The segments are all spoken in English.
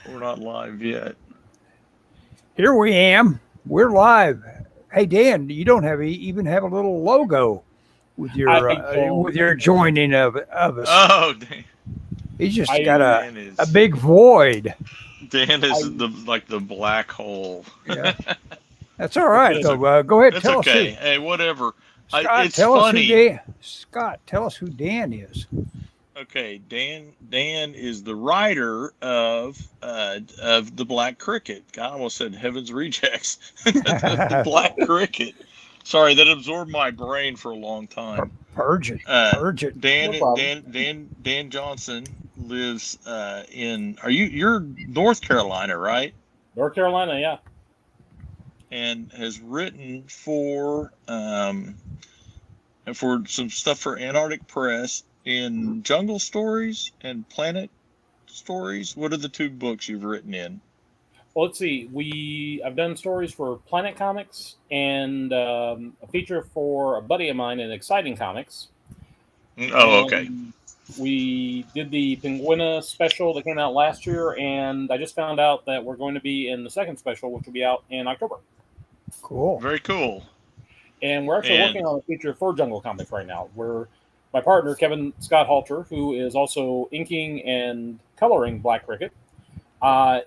We're not live yet. Here we am. We're live. Hey Dan, you don't even have a little logo with your joining of us. Oh, Dan. He's just got a big void. Dan is the black hole. Yeah, that's all right. Though. Go ahead. That's okay. Hey, whatever. Scott, it's funny. Scott, tell us who Dan is. Okay, Dan is the writer of the Black Cricket. I almost said Heaven's Rejects. The Black Cricket. Sorry, that absorbed my brain for a long time. Purge it. Dan Johnson lives in. You're North Carolina, right? North Carolina, yeah. And has written for some stuff for Antarctic Press in Jungle Stories and Planet Stories. What are the two books you've written in? Well, let's see. I've done stories for Planet Comics and a feature for a buddy of mine in Exciting Comics. Oh, okay. We did the Penguina special that came out last year, and I just found out that we're going to be in the second special, which will be out in October. Cool. Very cool. And we're actually working on a feature for Jungle Comics right now. My partner, Kevin Scott Halter, who is also inking and coloring Black Cricket,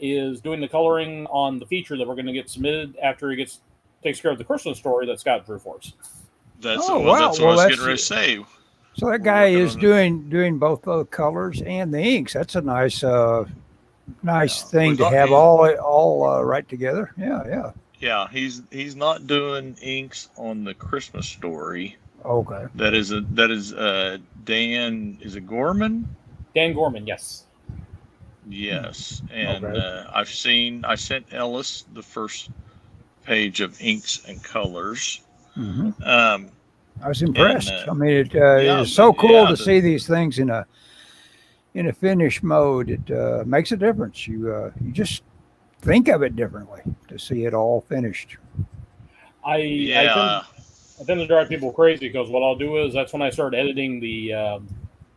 is doing the coloring on the feature that we're going to get submitted after he takes care of the Christmas story that Scott drew for us. That's what I was getting ready to say. So that guy is doing both the colors and the inks. That's a nice thing to have all right together. Yeah. Yeah, he's not doing inks on the Christmas story. Okay. That is Dan. Is it Gorman? Dan Gorman, yes. Yes, and I sent Ellis the first page of inks and colors. Mm-hmm. I was impressed. I mean, it's so cool to see these things in a finished mode. It makes a difference. You just think of it differently to see it all finished. I tend to drive people crazy because what I'll do is that's when I start editing the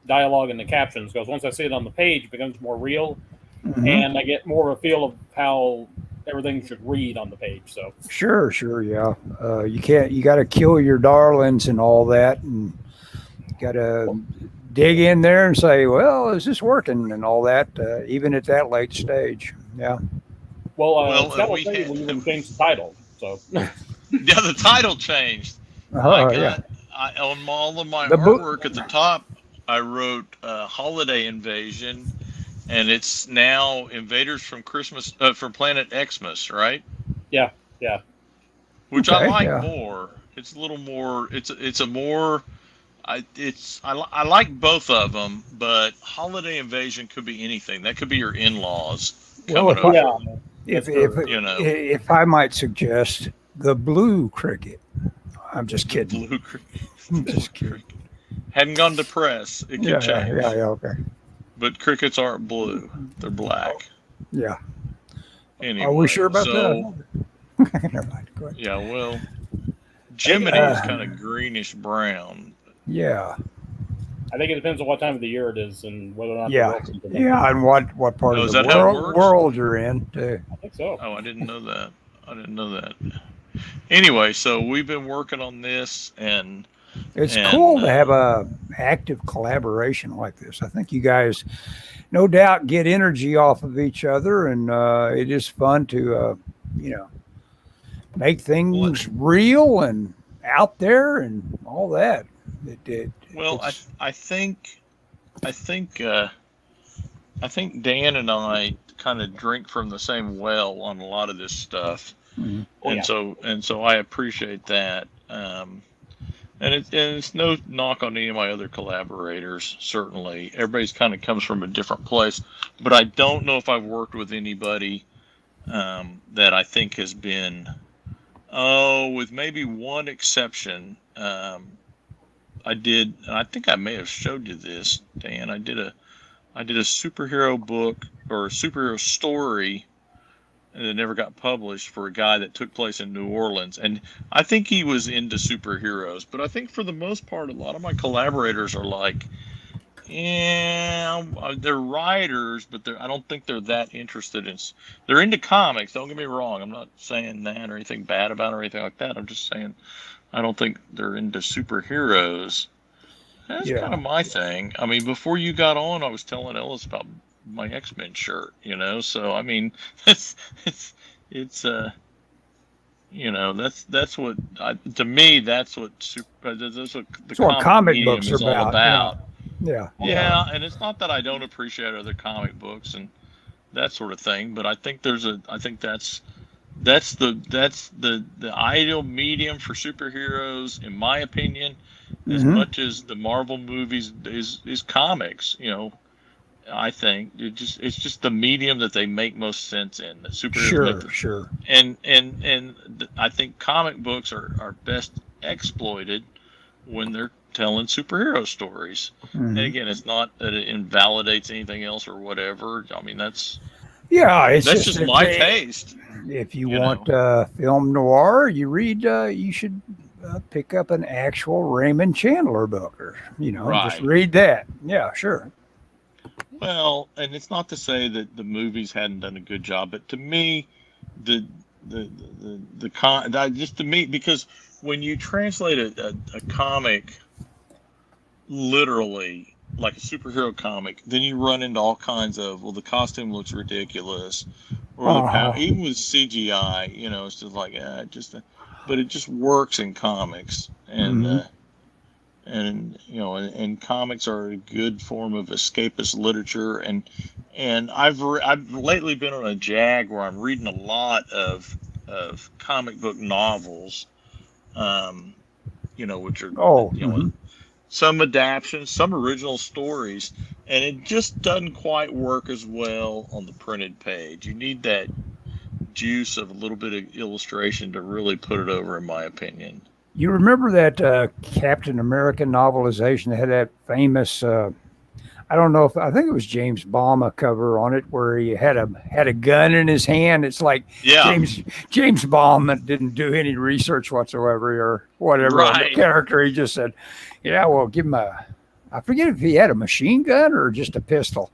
dialogue and the captions, because once I see it on the page, it becomes more real, and I get more of a feel of how everything should read on the page. So sure, yeah. You got to kill your darlings and all that, and you got to dig in there and say, well, is this working and all that, even at that late stage. Yeah. Scott will tell you when you're going to change the title. So yeah, the title changed. On all of my artwork at the top, I wrote Holiday Invasion, and it's now Invaders from Planet Xmas, right? Yeah. Which I like more. It's a little more. I like both of them, but Holiday Invasion could be anything. That could be your in-laws. If I might suggest, the blue cricket. I'm just kidding. Blue cricket. I'm just kidding. Hadn't gone to press. It could change. Yeah, okay. But crickets aren't blue. They're black. Yeah. Anyway, are we sure about that? Never mind. Go ahead. Yeah, well, Jiminy is kind of greenish brown. Yeah. I think it depends on what time of the year it is and whether or not. And what part of the world you're in too. I think so. Oh, I didn't know that. Anyway, so we've been working on this, and it's cool to have a active collaboration like this. I think you guys, no doubt, get energy off of each other, and it is fun to, make things real and out there and all that. I think Dan and I kind of drink from the same well on a lot of this stuff. Mm-hmm. So I appreciate that. And it's no knock on any of my other collaborators. Certainly, everybody's kind of comes from a different place. But I don't know if I've worked with anybody that I think has been, with maybe one exception. I think I may have showed you this, Dan. I did a superhero book or a superhero story that never got published for a guy that took place in New Orleans. And I think he was into superheroes, but I think for the most part, a lot of my collaborators are like Yeah, they're writers, but I don't think they're that interested in. They're into comics. Don't get me wrong. I'm not saying that or anything bad about it or anything like that. I'm just saying I don't think they're into superheroes. That's kind of my thing. I mean, before you got on, I was telling Ellis about my X-Men shirt. So I mean, it's that's what to me that's what the comic books is are all about. Yeah. And it's not that I don't appreciate other comic books and that sort of thing, but I think that's the ideal medium for superheroes, in my opinion, as much as the Marvel movies is comics. I think it's just the medium that they make most sense in. That superheroes sure. And I think comic books are best exploited when they're telling superhero stories. And again, it's not that it invalidates anything else or whatever. I mean, that's just my taste. If you want film noir, you should pick up an actual Raymond Chandler book, or just read that. Yeah, sure. Well, and it's not to say that the movies hadn't done a good job, but to me, because when you translate a comic literally, like a superhero comic, then you run into all kinds of, the costume looks ridiculous, or even with CGI, it's just like but it just works in comics, and and comics are a good form of escapist literature, and I've lately been on a jag where I'm reading a lot of comic book novels, which are some adaptations, some original stories, and it just doesn't quite work as well on the printed page. You need that juice of a little bit of illustration to really put it over, in my opinion. You remember that Captain America novelization that had that famous, I think it was James Bond cover on it, where he had a gun in his hand. It's like James Bond didn't do any research whatsoever or whatever. Right. The character, he just said, give him I forget if he had a machine gun or just a pistol.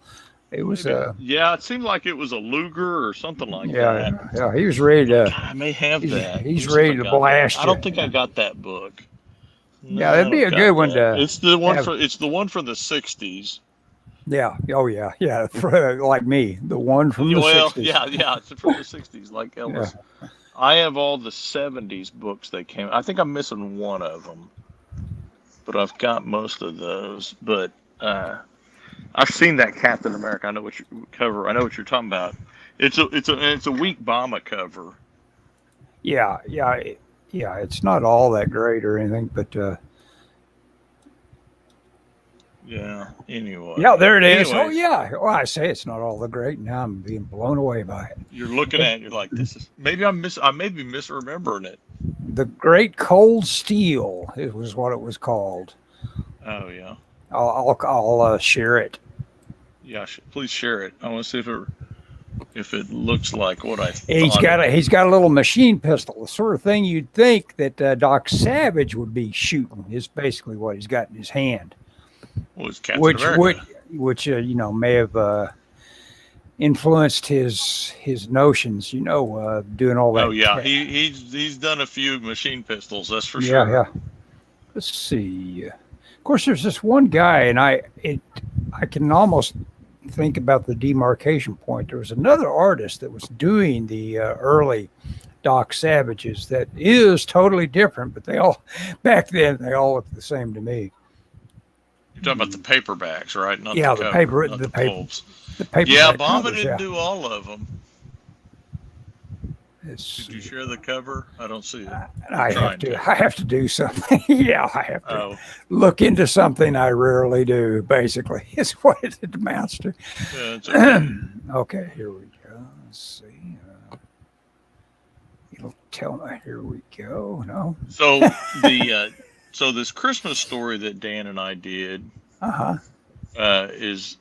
It was it seemed like it was a Luger or something like that. Yeah, he was ready to. I may have that. He's ready to blast you. I don't think I got that book. No, yeah, that'd be a good one to. It's the one from the 60s. Yeah. Oh yeah. Like me, the one from the 60s. Yeah, it's from the 60s, like Ellis. Yeah. I have all the 70s books that came. I think I'm missing one of them, but I've got most of those. But I've seen that Captain America. I know what you're talking about. It's a weak Obama cover. Yeah. It's not all that great or anything, but yeah. Anyway. Yeah, there it is. Anyways. Oh yeah. Well, I say it's not all that great. Now I'm being blown away by it. You're looking at it. You're like, this is maybe I may be misremembering it. The Great Cold Steel. It was what it was called. Oh yeah. I'll share it. Yeah, please share it. I want to see if it looks like what I thought. He's got a little machine pistol, the sort of thing you'd think that Doc Savage would be shooting. Is basically what he's got in his hand. Well, it's Captain America. Which may have influenced his notions. Doing all that. Oh yeah, he's done a few machine pistols. That's for sure. Yeah. Let's see. Of course, there's this one guy, and I can almost think about the demarcation point. There was another artist that was doing the early Doc Savages that is totally different, but back then they all looked the same to me. You're talking about the paperbacks, right? Not the cover, paper, not the pulps. The paper. Yeah, Obama didn't do all of them. Did you share the cover? I don't see it. I have to do something. Yeah, I have to look into something I rarely do, basically. Is what it amounts to. Yeah, it's okay. Okay, here we go. Let's see. It'll tell me. Here we go. No. So so this Christmas story that Dan and I did is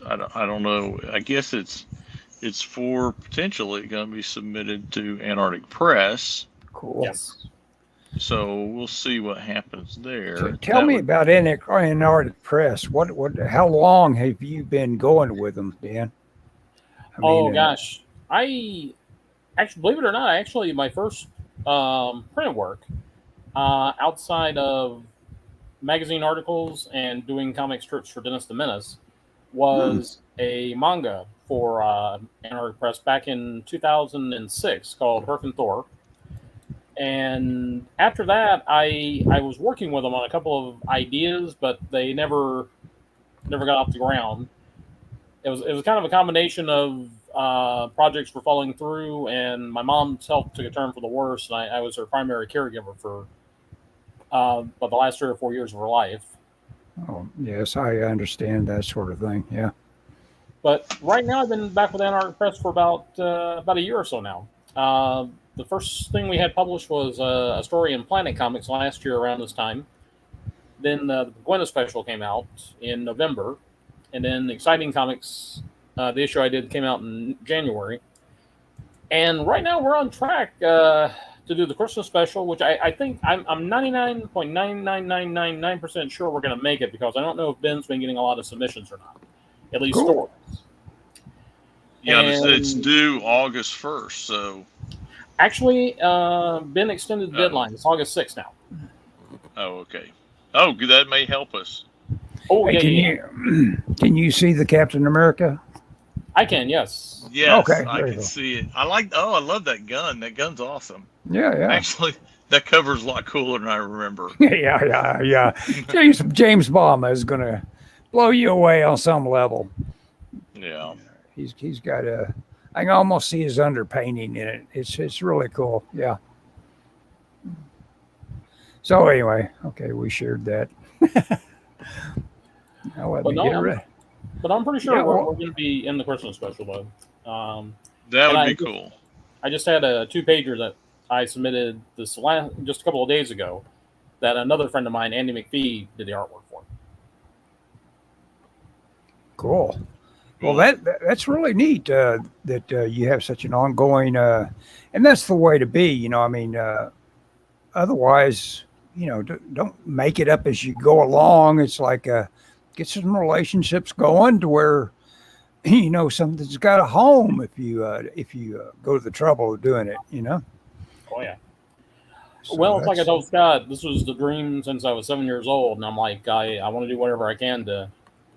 I don't know. I guess it's potentially going to be submitted to Antarctic Press. Cool. Yes. So we'll see what happens there. So tell me about Antarctic Press. How long have you been going with them, Dan? Gosh, I actually, believe it or not, my first print work outside of magazine articles and doing comic strips for Dennis the Menace was a manga for Antarctic Press back in 2006 called Herc and Thor. And after that, I was working with them on a couple of ideas, but they never got off the ground. It was kind of a combination of projects were falling through, and my mom's health took a turn for the worse, and I was her primary caregiver for the last 3 or 4 years of her life. Oh, yes, I understand that sort of thing. Yeah. But right now, I've been back with Antarctic Press for about a year or so now. The first thing we had published was a story in Planet Comics last year around this time. Then the Gwen special came out in November. And then Exciting Comics, the issue I did, came out in January. And right now we're on track to do the Christmas special, which I think I'm 99.99999% sure we're going to make it, because I don't know if Ben's been getting a lot of submissions or not. At least stories. Yeah, it's due August 1st, so... Actually, Ben extended the deadline. It's August 6th now. Oh, okay. Oh, that may help us. Oh, hey, can you see the Captain America? I can, yes. Yes, okay, I can see it. I love that gun. That gun's awesome. Yeah. Actually, that cover's a lot cooler than I remember. Yeah. James Bond is going to blow you away on some level. Yeah. He's got I can almost see his underpainting in it. It's really cool. Yeah. So anyway, okay, we shared that. But I'm pretty sure we're going to be in the Christmas special, though. That would be cool. I just had a 2-pager that I submitted just a couple of days ago that another friend of mine, Andy McPhee, did the artwork for. Cool. Well, that's really neat that you have such an ongoing, and that's the way to be. Otherwise, don't make it up as you go along. It's like get some relationships going to where something's got a home if you go to the trouble of doing it. Oh yeah. So well, it's like I told Scott, this was the dream since I was 7 years old, and I'm like, I want to do whatever I can to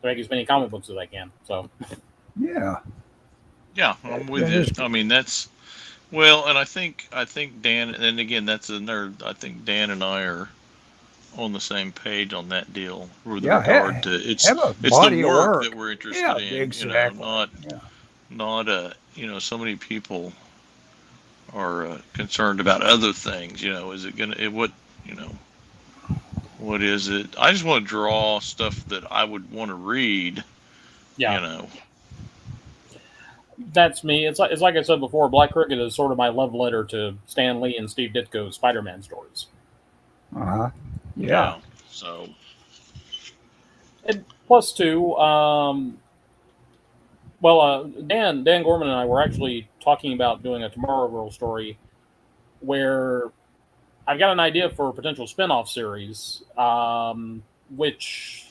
make as many comic books as I can. So. Yeah, I'm with you. I mean, that's and I think Dan, and again, that's a nerd. I think Dan and I are on the same page on that deal with regard to it's the work that we're interested in. Exactly. Not so many people are concerned about other things. Is it gonna what is it? I just want to draw stuff that I would want to read. Yeah. That's me. It's like I said before, Black Cricket is sort of my love letter to Stan Lee and Steve Ditko's Spider-Man stories. Yeah. So. And plus two, Dan Gorman and I were actually talking about doing a Tomorrow Girl story where I've got an idea for a potential spin-off series, which,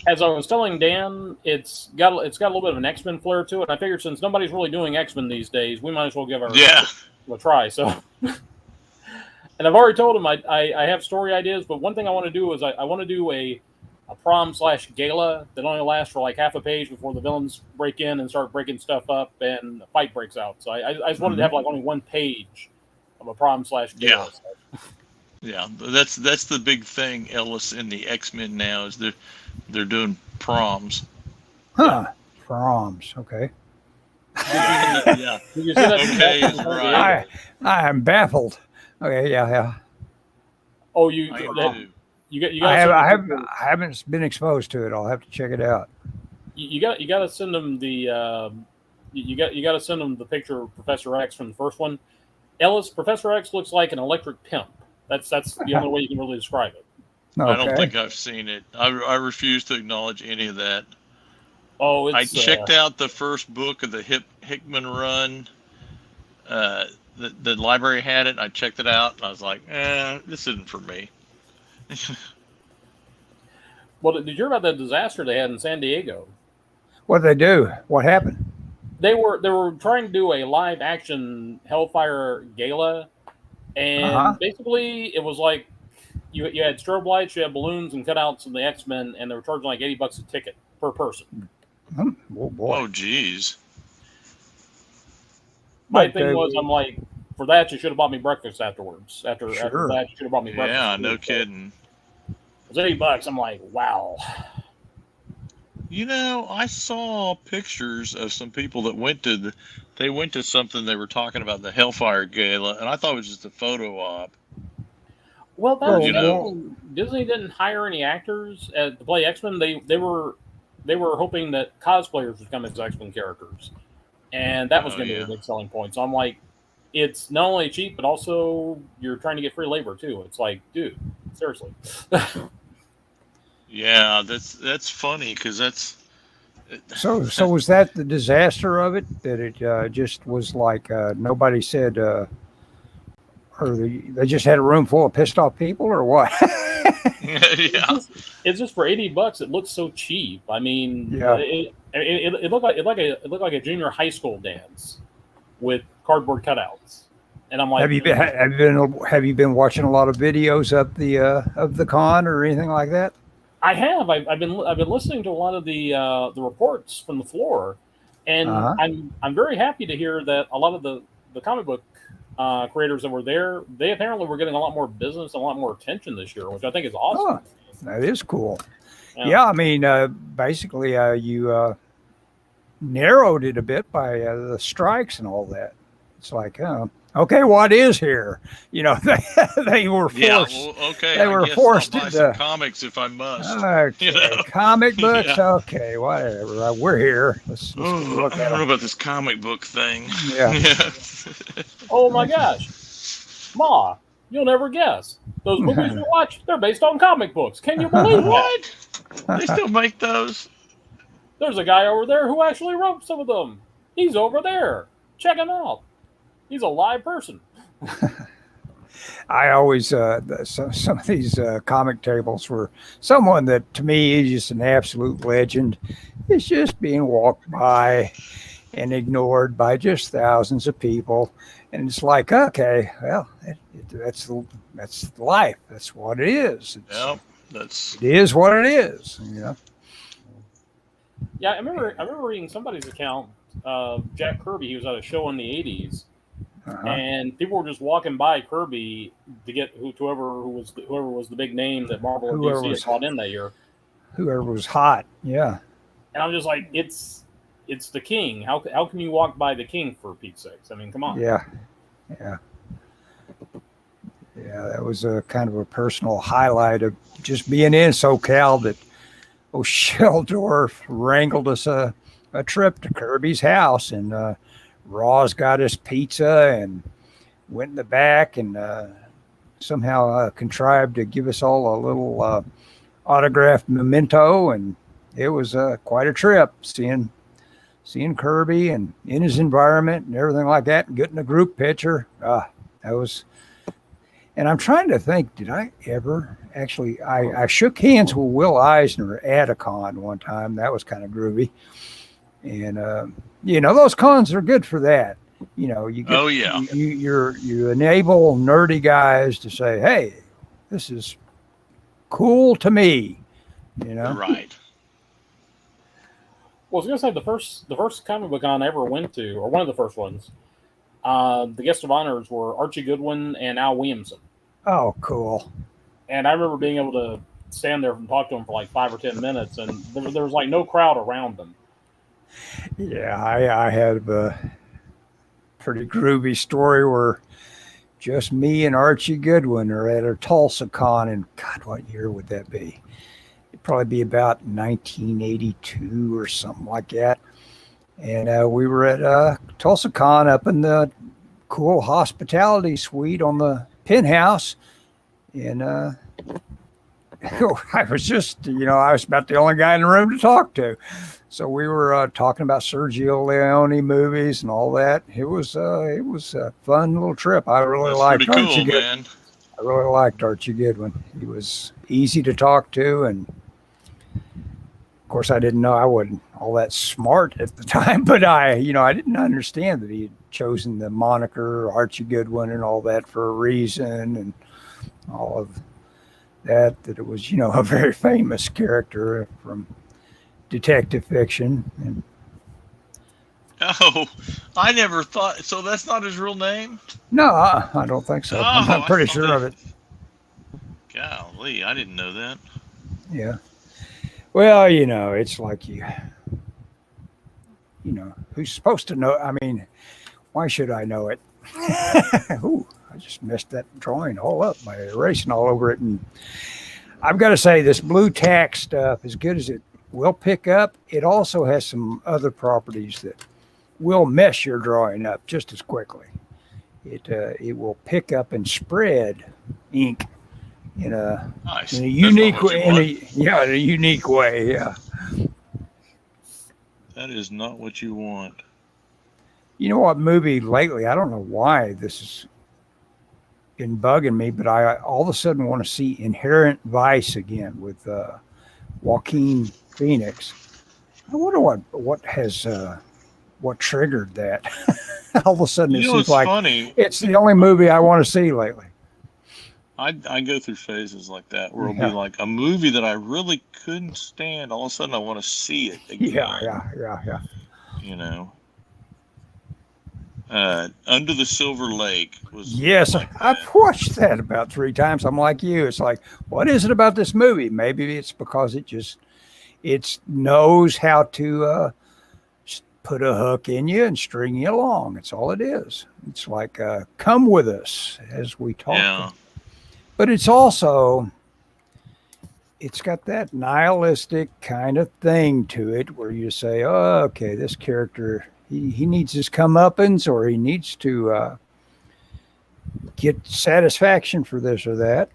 as I was telling Dan, it's got a little bit of an X-Men flair to it. I figured since nobody's really doing X-Men these days, we might as well give our a try. So, and I've already told him I have story ideas, but one thing I want to do is I want to do a prom/gala that only lasts for like half a page before the villains break in and start breaking stuff up and a fight breaks out. So I just wanted to have like only one page of a prom/gala. Yeah, that's the big thing, Ellis, in the X-Men now is they're doing proms. Proms. Okay. Yeah. Okay is right. I am baffled. Okay. Yeah. Oh, I haven't been exposed to it. I'll have to check it out. You got to send them the you got to send them the picture of Professor X from the first one. Ellis, Professor X looks like an electric pimp. That's the only way you can really describe it. Okay. I don't think I've seen it. I refuse to acknowledge any of that. Oh, I checked out the first book of the Hickman run. the library had it. And I checked it out, and I was like, this isn't for me. Well, did you hear about the disaster they had in San Diego? What did they do? What happened? They were trying to do a live action Hellfire gala, and basically it was like you had strobe lights, you had balloons and cutouts of the X-Men, and they were charging like $80 a ticket per person. Oh boy! Oh geez. My thing was, I'm like, for that you should have bought me breakfast afterwards. After that, you should have bought me breakfast. Yeah, no kidding. It was $80. I'm like, wow. I saw pictures of some people that went to something they were talking about, the Hellfire Gala, and I thought it was just a photo op. Well, Disney didn't hire any actors to play X-Men. They were hoping that cosplayers would come as X-Men characters, and that was going to be a big selling point. So I'm like, it's not only cheap, but also you're trying to get free labor too. It's like, dude, seriously. Yeah, that's funny because that's. So was that the disaster of it? That it just was like nobody said, or they just had a room full of pissed off people, or what? Yeah, it's just for $80. It looks so cheap. I mean, it looked like a junior high school dance with cardboard cutouts. And I'm like, have you been watching a lot of videos of the con or anything like that? I have. I've been listening to a lot of the reports from the floor, and I'm very happy to hear that a lot of the comic book creators that were there, they apparently were getting a lot more business and a lot more attention this year, which I think is awesome. Oh, that is cool. Yeah, I mean, basically, you narrowed it a bit by the strikes and all that. It's like, okay, what is here? They were forced. Yeah, well, okay. They were forced I'll buy some comics if I must. Okay, comic books. Yeah. Okay, whatever. We're here. Let's look at I don't know about this comic book thing. Yeah. Oh my gosh, Ma, you'll never guess. Those movies you watch, they're based on comic books. Can you believe what? They still make those? There's a guy over there who actually wrote some of them. He's over there. Check him out. He's a live person. I always, some of these comic tables were someone that to me is just an absolute legend. It's just being walked by and ignored by just thousands of people. And it's like, okay, well, that's life. That's what it is. It is what it is. Yeah, I remember reading somebody's account of Jack Kirby. He was at a show in the 80s. And people were just walking by Kirby to get whoever was the big name that Marvel or DC had brought in that year. Whoever was hot, yeah. And I'm just like, it's the king. How can you walk by the king, for Pete's sakes? I mean, come on. Yeah. That was a kind of a personal highlight of just being in SoCal that Sheldorf wrangled us a trip to Kirby's house, and Ross got us pizza and went in the back and somehow contrived to give us all a little autographed memento, and it was quite a trip seeing Kirby and in his environment and everything like that, and getting a group picture. That was, and I'm trying to think, did I ever actually? I shook hands with Will Eisner at a con one time. That was kind of groovy. And those cons are good for that. You enable nerdy guys to say, "Hey, this is cool to me." Right. Well, I was gonna say the first comic book con I ever went to, or one of the first ones. The guest of honors were Archie Goodwin and Al Williamson. Oh, cool. And I remember being able to stand there and talk to them for like 5 or 10 minutes, and there was like no crowd around them. Yeah, I had a pretty groovy story where just me and Archie Goodwin are at a Tulsa con, and God, what year would that be? It'd probably be about 1982 or something like that. And we were at Tulsa con up in the cool hospitality suite on the penthouse, and I was just, I was about the only guy in the room to talk to. So we were talking about Sergio Leone movies and all that. It was a fun little trip. I really liked pretty Archie cool, Goodwin. man. I really liked Archie Goodwin. He was easy to talk to, and of course, I didn't know I wasn't all that smart at the time, but I didn't understand that he had chosen the moniker Archie Goodwin and all that for a reason, and all of that it was, a very famous character from detective fiction. And Oh, I never thought. So that's not his real name? no, I don't think so. I'm not pretty sure of it. Golly, I didn't know that. Yeah. Well, it's like who's supposed to know? I mean, why should I know it? Ooh, I just messed that drawing all up by erasing all over it. And I've got to say, this blue tack stuff, as good as it will pick up, it also has some other properties that will mess your drawing up just as quickly. It will pick up and spread ink in a unique way. In a unique way. Yeah. That is not what you want. You know what movie lately? I don't know why this has been bugging me, but I all of a sudden want to see Inherent Vice again with Joaquin Phoenix. I wonder what triggered that. All of a sudden, it seems like funny. It's the only movie I want to see lately. I go through phases like that where it'll be like a movie that I really couldn't stand. All of a sudden, I want to see it again. Yeah. Under the Silver Lake was. Yes, I've watched that about 3 times. I'm like you. It's like, what is it about this movie? Maybe it's because it knows how to put a hook in you and string you along. That's all it is. It's like, come with us as we talk. Yeah. But it's got that nihilistic kind of thing to it where you say, oh, okay, this character, he needs his comeuppance, or he needs to get satisfaction for this or that.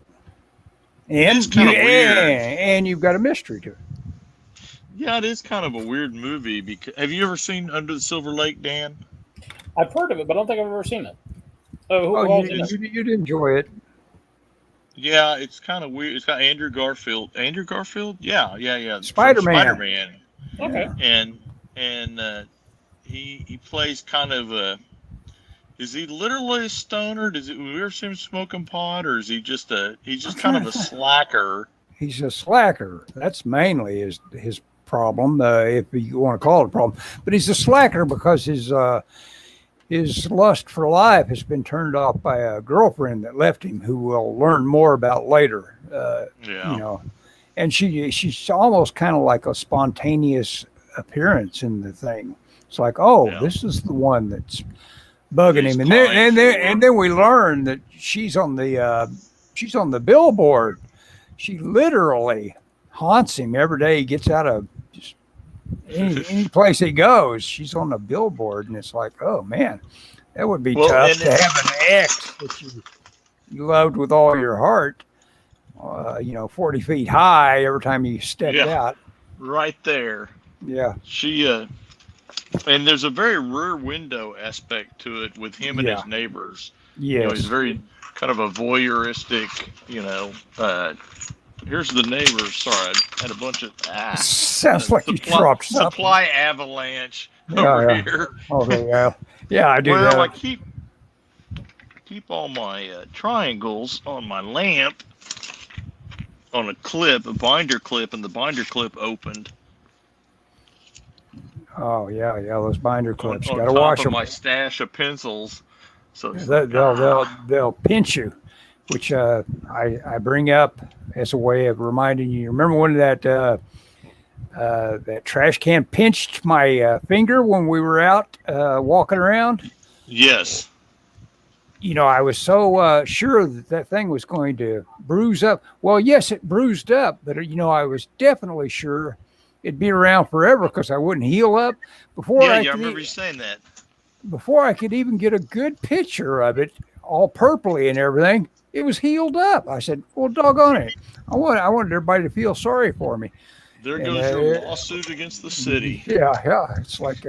And it's kind of weird. And you've got a mystery to it. Yeah, it is kind of a weird movie. Because have you ever seen Under the Silver Lake, Dan? I've heard of it, but I don't think I've ever seen it. You'd enjoy it. Yeah, it's kind of weird. It's got Andrew Garfield. Andrew Garfield? Yeah. Spider-Man. Spider-Man. Okay. And he plays kind of a. Is he literally a stoner? Have we ever seen him smoking pot, or is he just kind of a slacker? He's a slacker. That's mainly his problem, if you want to call it a problem. But he's a slacker because his lust for life has been turned off by a girlfriend that left him, who we'll learn more about later. And she's almost kind of like a spontaneous appearance in the thing. It's like, this is the one that's bugging him, and then we learn that she's on the billboard. She literally haunts him every day he gets out of just any place he goes. She's on the billboard, and it's like, oh man, that would be tough to have an ex that you loved with all your heart. 40 feet high every time you stepped out. Right there. Yeah. She and there's a very rear window aspect to it with him and his neighbors. Yes. He's very kind of a voyeuristic, here's the neighbors. Sorry, I had a bunch of sounds like you dropped something. Supply avalanche over here. Oh, yeah, I do that. Well, I keep all my triangles on my lamp on a binder clip, and the binder clip opened. Oh yeah, those binder clips. On Got to wash them. My stash of pencils, so they'll pinch you, which I bring up as a way of reminding you. Remember when that trash can pinched my finger when we were out walking around? Yes. I was so sure that thing was going to bruise up. Well, yes, it bruised up, but I was definitely sure it'd be around forever because I wouldn't heal up before. I remember you saying that. Before I could even get a good picture of it, all purpley and everything, it was healed up. I said, "Well, doggone it! I wanted everybody to feel sorry for me." There goes your lawsuit against the city. Yeah. It's like,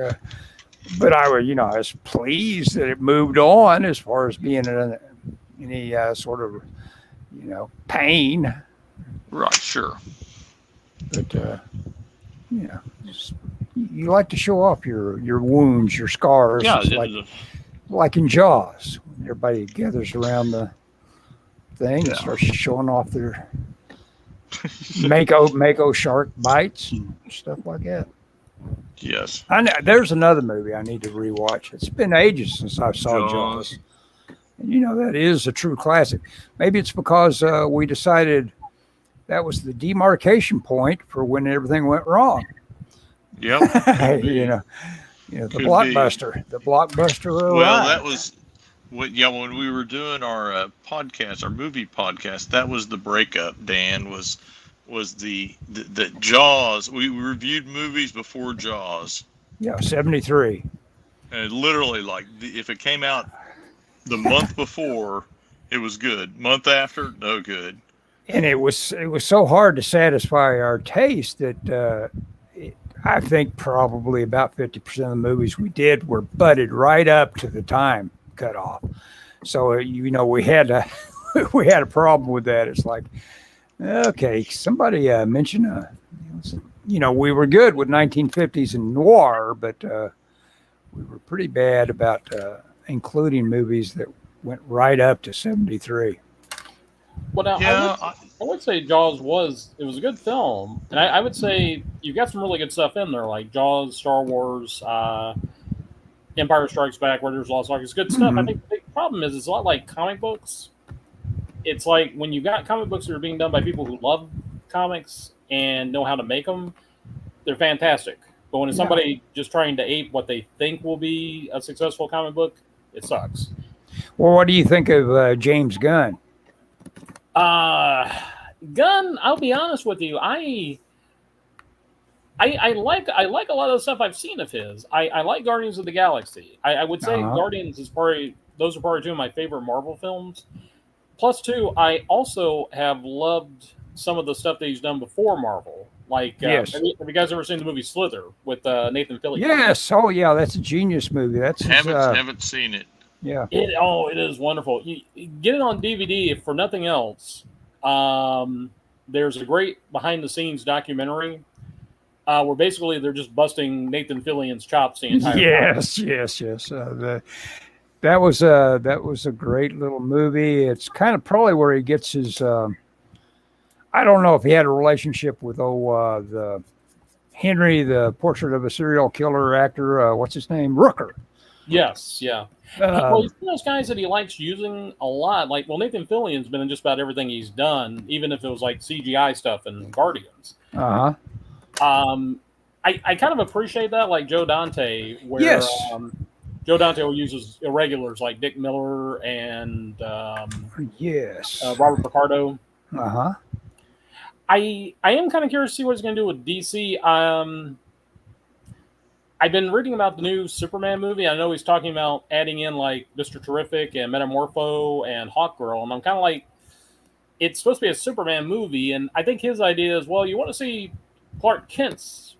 but I was pleased that it moved on as far as being in any sort of, pain. Right, sure. But, you like to show off your wounds, your scars. Yeah, like in Jaws, when everybody gathers around the thing and starts showing off their Mako shark bites and stuff like that. Yes. I know there's another movie I need to rewatch. It's been ages since I saw Jaws. And that is a true classic. Maybe it's because we decided that was the demarcation point for when everything went wrong. Yep. The blockbuster. The blockbuster. Well, that was when we were doing our podcast, our movie podcast, that was the breakup, Dan, was the Jaws. We reviewed movies before Jaws. Yeah, 73. And literally, if it came out the month before, it was good. Month after, no good. And it was so hard to satisfy our taste that I think probably about 50% of the movies we did were butted right up to the time cutoff. So we had a problem with that. It's like, okay, somebody mentioned we were good with 1950s and noir, but we were pretty bad about including movies that went right up to 73. Well, now, I would say Jaws was a good film, and I would say you've got some really good stuff in there, like Jaws, Star Wars, Empire Strikes Back, Raiders of the Lost Ark. It's good stuff. I think the big problem is it's a lot like comic books. It's like when you've got comic books that are being done by people who love comics and know how to make them, they're fantastic. But when it's somebody just trying to ape what they think will be a successful comic book, it sucks. Well, what do you think of James Gunn? Gunn, I'll be honest with you. I like a lot of the stuff I've seen of his. I like Guardians of the Galaxy. I would say Guardians is those are probably two of my favorite Marvel films. Plus two, I also have loved some of the stuff that he's done before Marvel. Like, yes. Have you guys ever seen the movie Slither with Nathan Fillion? Yes. Oh, yeah. That's a genius movie. Haven't seen it. Yeah. It is wonderful. You get it on DVD if for nothing else. There's a great behind-the-scenes documentary where basically they're just busting Nathan Fillion's chops the entire time. Yes. That was a great little movie. It's kind of probably where he gets his. I don't know if he had a relationship with the Henry, the Portrait of a Serial Killer actor. What's his name? Rooker. Yes, yeah. Well, he's one of those guys that he likes using a lot. Like, Nathan Fillion's been in just about everything he's done, even if it was like CGI stuff and Guardians. I kind of appreciate that, like Joe Dante, where Joe Dante will use his irregulars like Dick Miller and Robert Picardo. I am kind of curious to see what he's going to do with DC. I've been reading about the new Superman movie. I know he's talking about adding in like Mr. Terrific and Metamorpho and Hawkgirl, and I'm kind of like, it's supposed to be a Superman movie, and I think his idea is, well, you want to see Clark Kent's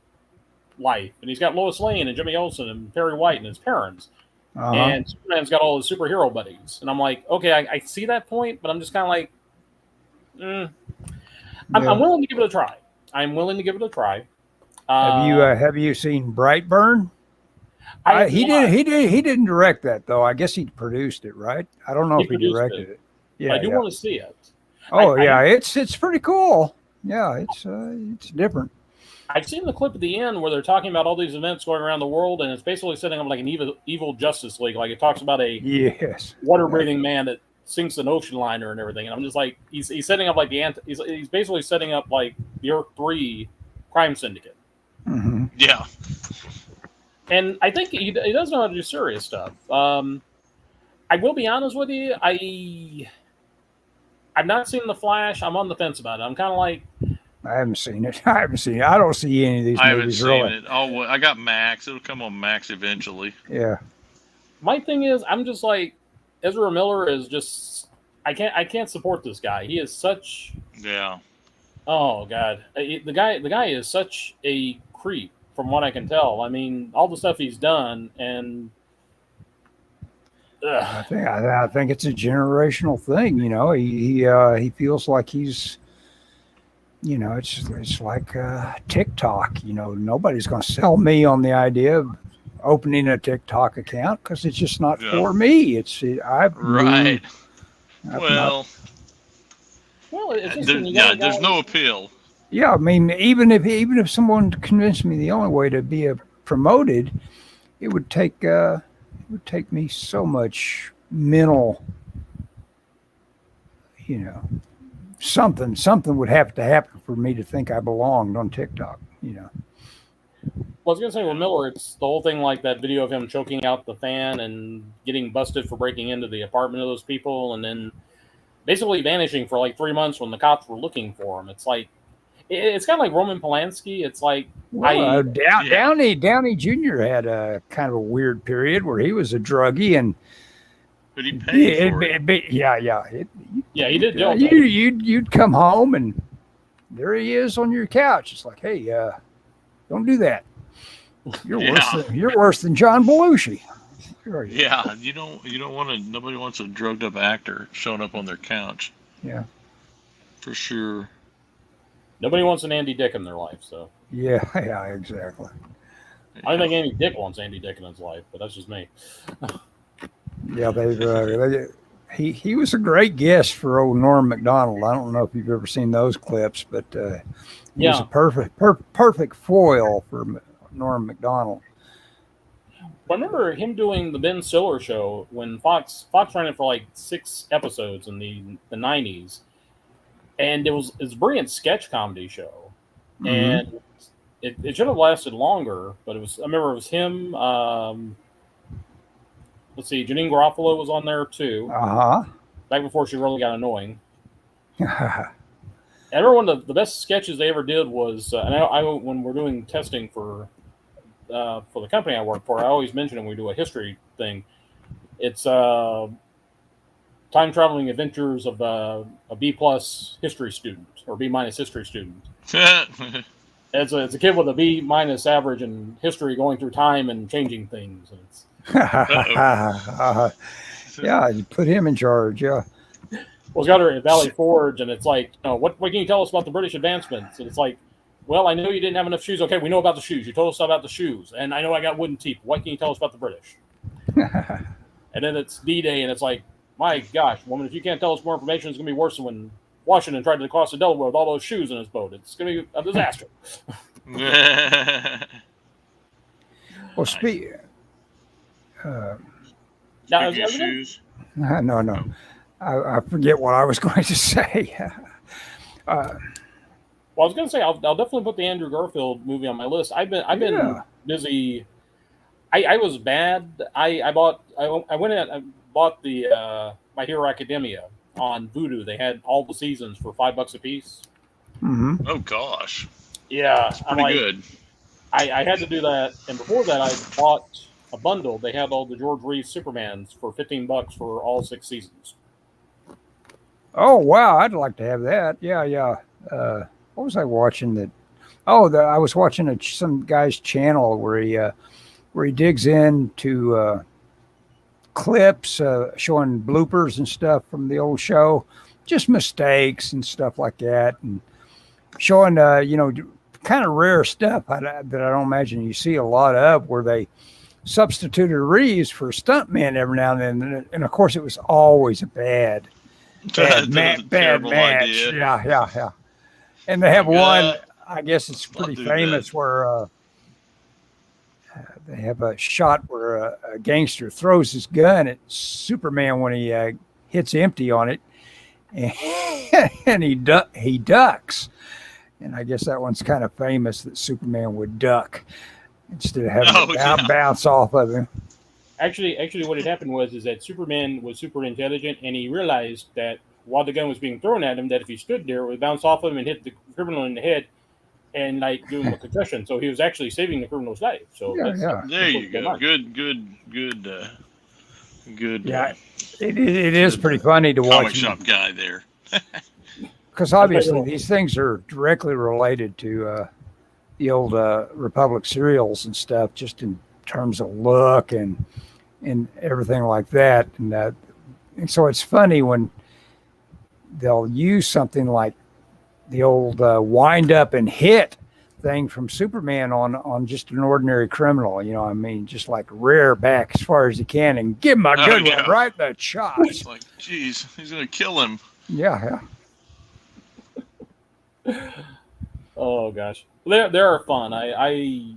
life, and he's got Lois Lane and Jimmy Olsen and Perry White and his parents, and Superman's got all his superhero buddies, and I'm like, okay, I see that point, but I'm just kind of like, I'm willing to give it a try. Have you seen Brightburn? He didn't direct that though. I guess he produced it, right? I don't know if he directed it. Yeah, I do want to see it. It's pretty cool. Yeah, it's different. I've seen the clip at the end where they're talking about all these events going around the world, and it's basically setting up like an evil Justice League. Like it talks about a water-breathing man that sinks an ocean liner and everything. And I'm just like, he's setting up like he's basically setting up like the Earth 3 crime syndicate. Mm-hmm. Yeah. And I think he does know how to do serious stuff. I will be honest with you. I've not seen The Flash. I'm on the fence about it. I'm kind of like, I haven't seen it. I don't see any of these movies really. I haven't seen it. I got Max. It'll come on Max eventually. Yeah. My thing is, I'm just like, Ezra Miller is just, I can't support this guy. He is such. Yeah. Oh God, the guy is such a creep, from what I can tell. I mean, all the stuff he's done, and I think it's a generational thing. He feels like he's, it's like TikTok. Nobody's going to sell me on the idea of opening a TikTok account because it's just not for me. I've right. Well, it's just there's no appeal. Yeah, I mean, even if someone convinced me the only way to be promoted, it would take me so much mental, something would have to happen for me to think I belonged on TikTok. Well, I was gonna say with Miller, it's the whole thing like that video of him choking out the fan and getting busted for breaking into the apartment of those people, and then basically vanishing for like 3 months when the cops were looking for him. It's like it's kind of like Roman Polanski. It's like Downey Jr. had a kind of a weird period where he was a druggie and. But he paid for it. He did. You'd come home and there he is on your couch. It's like, hey, don't do that. You're worse than John Belushi. Yeah, you don't want to. Nobody wants a drugged up actor showing up on their couch. Yeah, for sure. Nobody wants an Andy Dick in their life. So yeah, exactly. I don't think Andy Dick wants Andy Dick in his life, but that's just me. Yeah, he was a great guest for old Norm Macdonald. I don't know if you've ever seen those clips, but he was a perfect foil for Norm Macdonald. I remember him doing the Ben Stiller show when Fox ran it for like 6 episodes in the 90s, and it was a brilliant sketch comedy show, and it should have lasted longer, but I remember it was him. Let's see, Janine Garofalo was on there too. Back before she really got annoying. I remember one of the best sketches they ever did was, and I when we're doing testing for the company I work for, I always mention when we do a history thing. It's time traveling adventures of a B+ history student or B- history student. It's a kid with a B- average in history going through time and changing things. And it's yeah, you put him in charge. Yeah. Well, it's got her at Valley Forge, and it's like, what can you tell us about the British advancements? And it's like, well, I know you didn't have enough shoes. Okay, we know about the shoes. You told us about the shoes, and I know I got wooden teeth. What can you tell us about the British? And then it's D-Day, and it's like, my gosh, woman, if you can't tell us more information, it's going to be worse than when Washington tried to cross the Delaware with all those shoes in his boat. It's going to be a disaster. Well, shoes. No. I forget what I was going to say. Well, I was going to say I'll definitely put the Andrew Garfield movie on my list. I've been busy. I was bad. I bought the My Hero Academia on Vudu. They had all the seasons for $5 a piece. Mm-hmm. Oh gosh. Yeah, that's pretty good. I had to do that, and before that, I bought a bundle. They had all the George Reeves Supermans for $15 for all 6 seasons. Oh wow, I'd like to have that. Yeah. What was I watching? I was watching some guy's channel where he digs into clips showing bloopers and stuff from the old show, just mistakes and stuff like that, and showing kind of rare stuff that I don't imagine you see a lot of, where they substituted Reeves for stuntmen every now and then, and of course it was always a bad match. Idea. Yeah. And they have one, I guess it's pretty famous, where they have a shot where a gangster throws his gun at Superman when he hits empty on it, and he ducks. And I guess that one's kind of famous, that Superman would duck instead of having to bounce off of him. Actually, what had happened was that Superman was super intelligent, and he realized that while the gun was being thrown at him, that if he stood there, it would bounce off of him and hit the criminal in the head and give him a concussion. So he was actually saving the criminal's life. So there you go. Good. Yeah, it is pretty funny to watch. Comic shop guy there. because obviously these things are directly related to the old Republic serials and stuff, just in terms of look and everything like that. And so it's funny when they'll use something like the old wind up and hit thing from Superman on just an ordinary criminal. You know, I mean, just like rear back as far as he can and give him a good one right in the chops. It's like, geez, he's gonna kill him. Yeah. Oh gosh, they're fun. I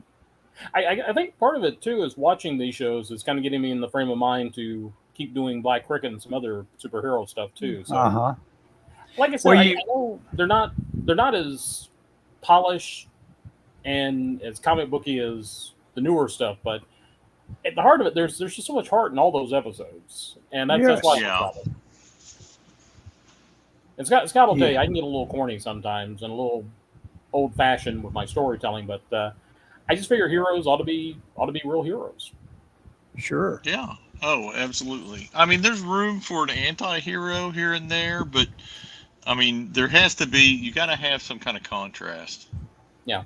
think part of it too is watching these shows is kind of getting me in the frame of mind to keep doing Black Cricket and some other superhero stuff too. So, like I said, I know they're not as polished and as comic booky as the newer stuff, but at the heart of it, there's just so much heart in all those episodes, and that's why. Yeah. And Scott will tell you, I can get a little corny sometimes and a little old-fashioned with my storytelling, but I just figure heroes ought to be real heroes. Sure. Yeah. Oh, absolutely. I mean, there's room for an anti-hero here and there, but I mean, there has to be. You got to have some kind of contrast. Yeah.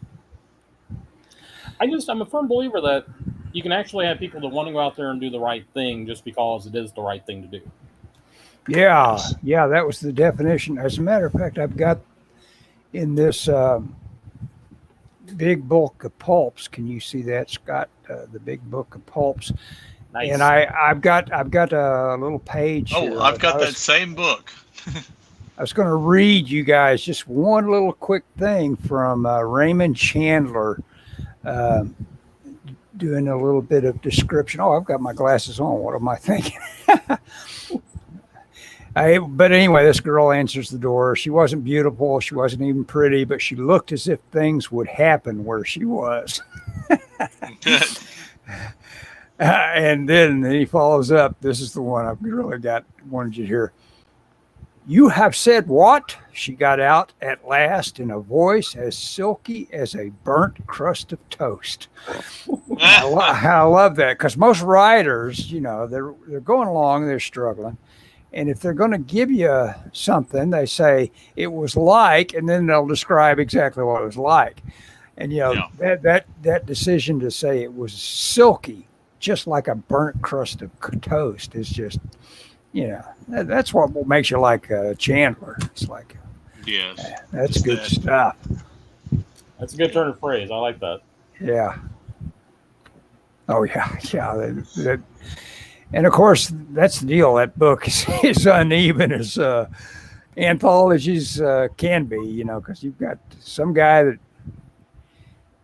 I'm a firm believer that you can actually have people that want to go out there and do the right thing just because it is the right thing to do. Yeah, that was the definition. As a matter of fact, I've got in this big book of pulps. Can you see that, Scott? The big book of pulps. Nice. And I've got a little page. Oh, I've got that same book. I was going to read you guys just one little quick thing from Raymond Chandler, doing a little bit of description. Oh, I've got my glasses on. What am I thinking? But anyway, this girl answers the door. She wasn't beautiful. She wasn't even pretty, but she looked as if things would happen where she was. And then he follows up. This is the one I've really wanted you to hear. You have said what? She got out at last in a voice as silky as a burnt crust of toast. I love that, because most writers, you know, they're going along, they're struggling. And if they're going to give you something, they say it was like, and then they'll describe exactly what it was like. And, you know, that decision to say it was silky, just like a burnt crust of toast, is just, you know, that's what makes you like Chandler. It's like, yes, that's good stuff. That's a good turn of phrase. I like that. Yeah. Oh, yeah. And of course, that's the deal. That book is uneven as anthologies can be, you know, because you've got some guy that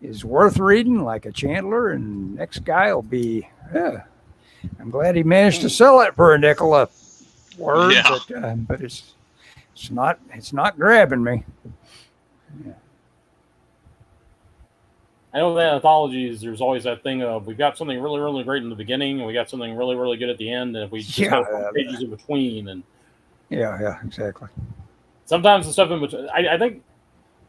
is worth reading, like a Chandler, and next guy will be, I'm glad he managed to sell it for a nickel a word, but it's not grabbing me. Yeah. I know that anthologies, there's always that thing of we've got something really, really great in the beginning, and we got something really, really good at the end, and if we just have pages in between, and exactly. Sometimes the stuff in between. I think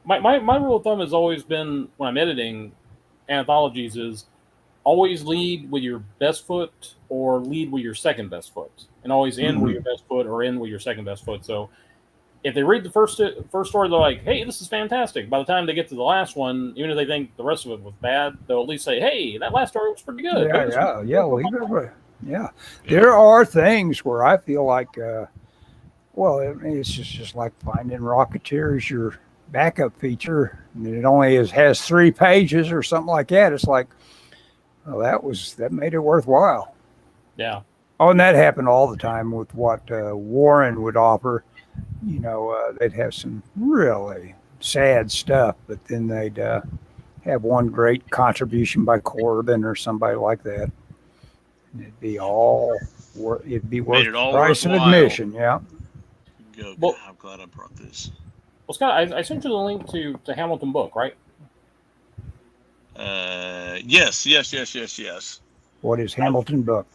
my rule of thumb has always been, when I'm editing anthologies, is always lead with your best foot or lead with your second best foot, and always end with your best foot or end with your second best foot. So if they read the first story, they're like, hey, this is fantastic. By the time they get to the last one, even if they think the rest of it was bad, they'll at least say, hey, that last story was pretty good. Yeah. There are things where I feel like, it's just like finding Rocketeer as your backup feature, and it only has 3 pages or something like that. It's like, well, that made it worthwhile. Yeah. Oh, and that happened all the time with what Warren would offer. You know, they'd have some really sad stuff, but then they'd have one great contribution by Corben or somebody like that. And it'd be worth the price of admission. Yeah. Well, I'm glad I brought this. Well, Scott, I sent you the link to Hamilton book, right? Yes. What is Hamilton book?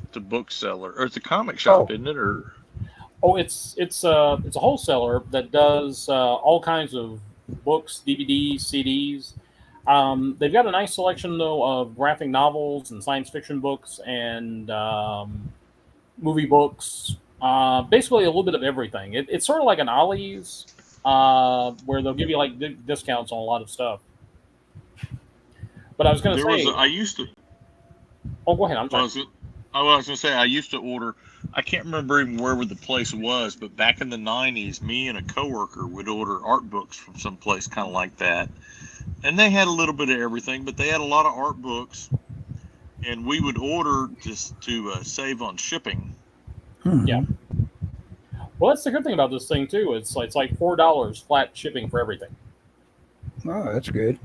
It's a bookseller, or it's a comic shop, isn't it? Or it's a wholesaler that does all kinds of books, DVDs, CDs. They've got a nice selection though of graphic novels and science fiction books and movie books. Basically, a little bit of everything. It's sort of like an Ollie's, where they'll give you like discounts on a lot of stuff. But I was going to say, I used to. Oh, go ahead. I'm sorry. I was going to say I used to order. I can't remember even where the place was, but back in the 90s, me and a coworker would order art books from some place kind of like that, and they had a little bit of everything, but they had a lot of art books, and we would order just to save on shipping. Yeah. Well, that's the good thing about this thing too. It's like $4 flat shipping for everything. Oh, that's good.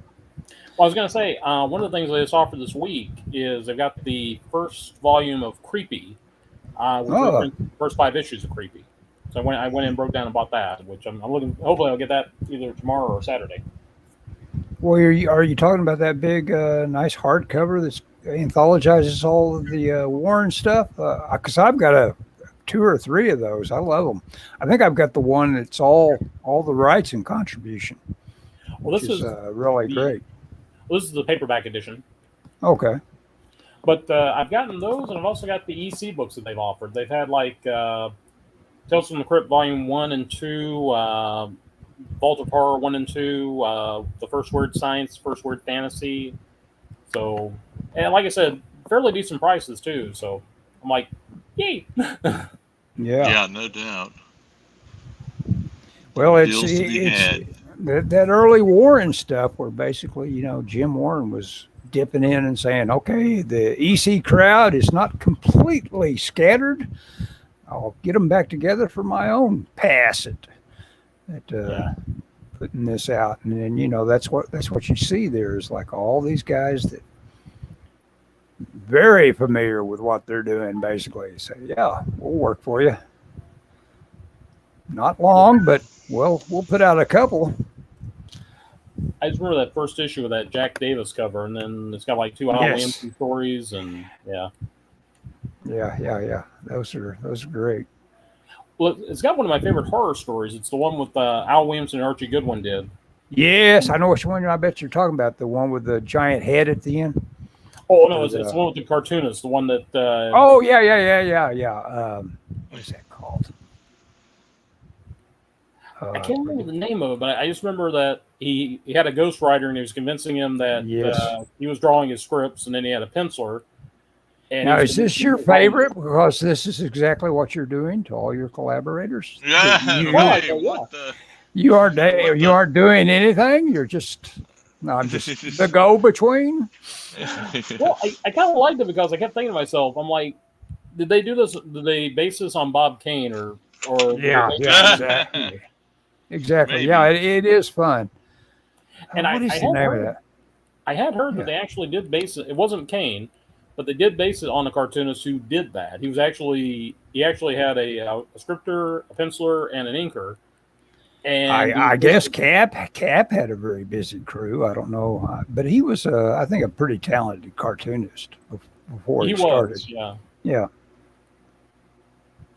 Well, I was going to say, one of the things they just offered this week is they've got the first volume of Creepy, the first 5 issues of Creepy. So I went and broke down and bought that, which I'm looking. Hopefully, I'll get that either tomorrow or Saturday. Well, are you talking about that big, nice hardcover that's anthologizes all of the Warren stuff? Because I've got 2 or 3 of those. I love them. I think I've got the one that's all the rights and contribution. Well, this is really great. This is the paperback edition. Okay. But I've gotten those, and I've also got the EC books that they've offered. They've had like Tales from the Crypt Volume 1 and 2, Vault of Horror 1 and 2, The First Word Science, First Word Fantasy. So, and like I said, fairly decent prices too. So I'm like, yay! Yeah, no doubt. Well, it's that early Warren stuff where basically, Jim Warren was dipping in and saying, okay, the EC crowd is not completely scattered. I'll get them back together for my own pass at putting this out. And then, that's what you see there is like all these guys that very familiar with what they're doing, basically say, yeah, we'll work for you. Not long, but we'll put out a couple. I just remember that first issue with that Jack Davis cover, and then it's got like 2 Al Williamson stories, and yeah. Those are great. Well, it's got one of my favorite horror stories. It's the one with Al Williamson and Archie Goodwin did. Yes, I know which one. I bet you're talking about, the one with the giant head at the end. Oh no, it's the one with the cartoonist, the one that. Oh yeah. What is that called? I can't remember the name of it, but I just remember that he had a ghostwriter and he was convincing him that he was drawing his scripts, and then he had a penciler. And now, is this your favorite? Because this is exactly what you're doing to all your collaborators. Yeah, you aren't doing anything. You're just the go-between. Well, I kind of liked it because I kept thinking to myself, I'm like, did they do this? Did they base this on Bob Kane or? Yeah, exactly. Exactly. Maybe. Yeah, it is fun. And what is the name of that? I had heard that they actually did base it. It wasn't Kane, but they did base it on a cartoonist who did that. He actually had a scripter, a penciler, and an inker. And I guess Cap had a very busy crew. I don't know, but he was, I think, a pretty talented cartoonist before he started. Yeah.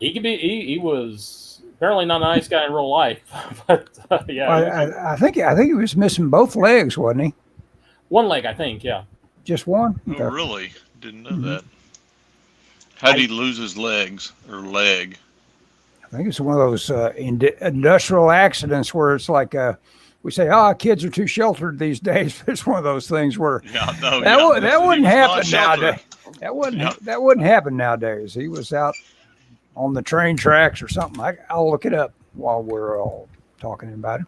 He could be. He was apparently not a nice guy in real life, but I think he was missing both legs, wasn't he? One leg, I think. Yeah. Just one. Oh, really? Didn't know that. How did he lose his legs or leg? I think it's one of those industrial accidents where it's like we say, kids are too sheltered these days. It's one of those things where that wouldn't happen nowadays. That wouldn't happen nowadays. He was out on the train tracks or something. I'll look it up while we're all talking about it.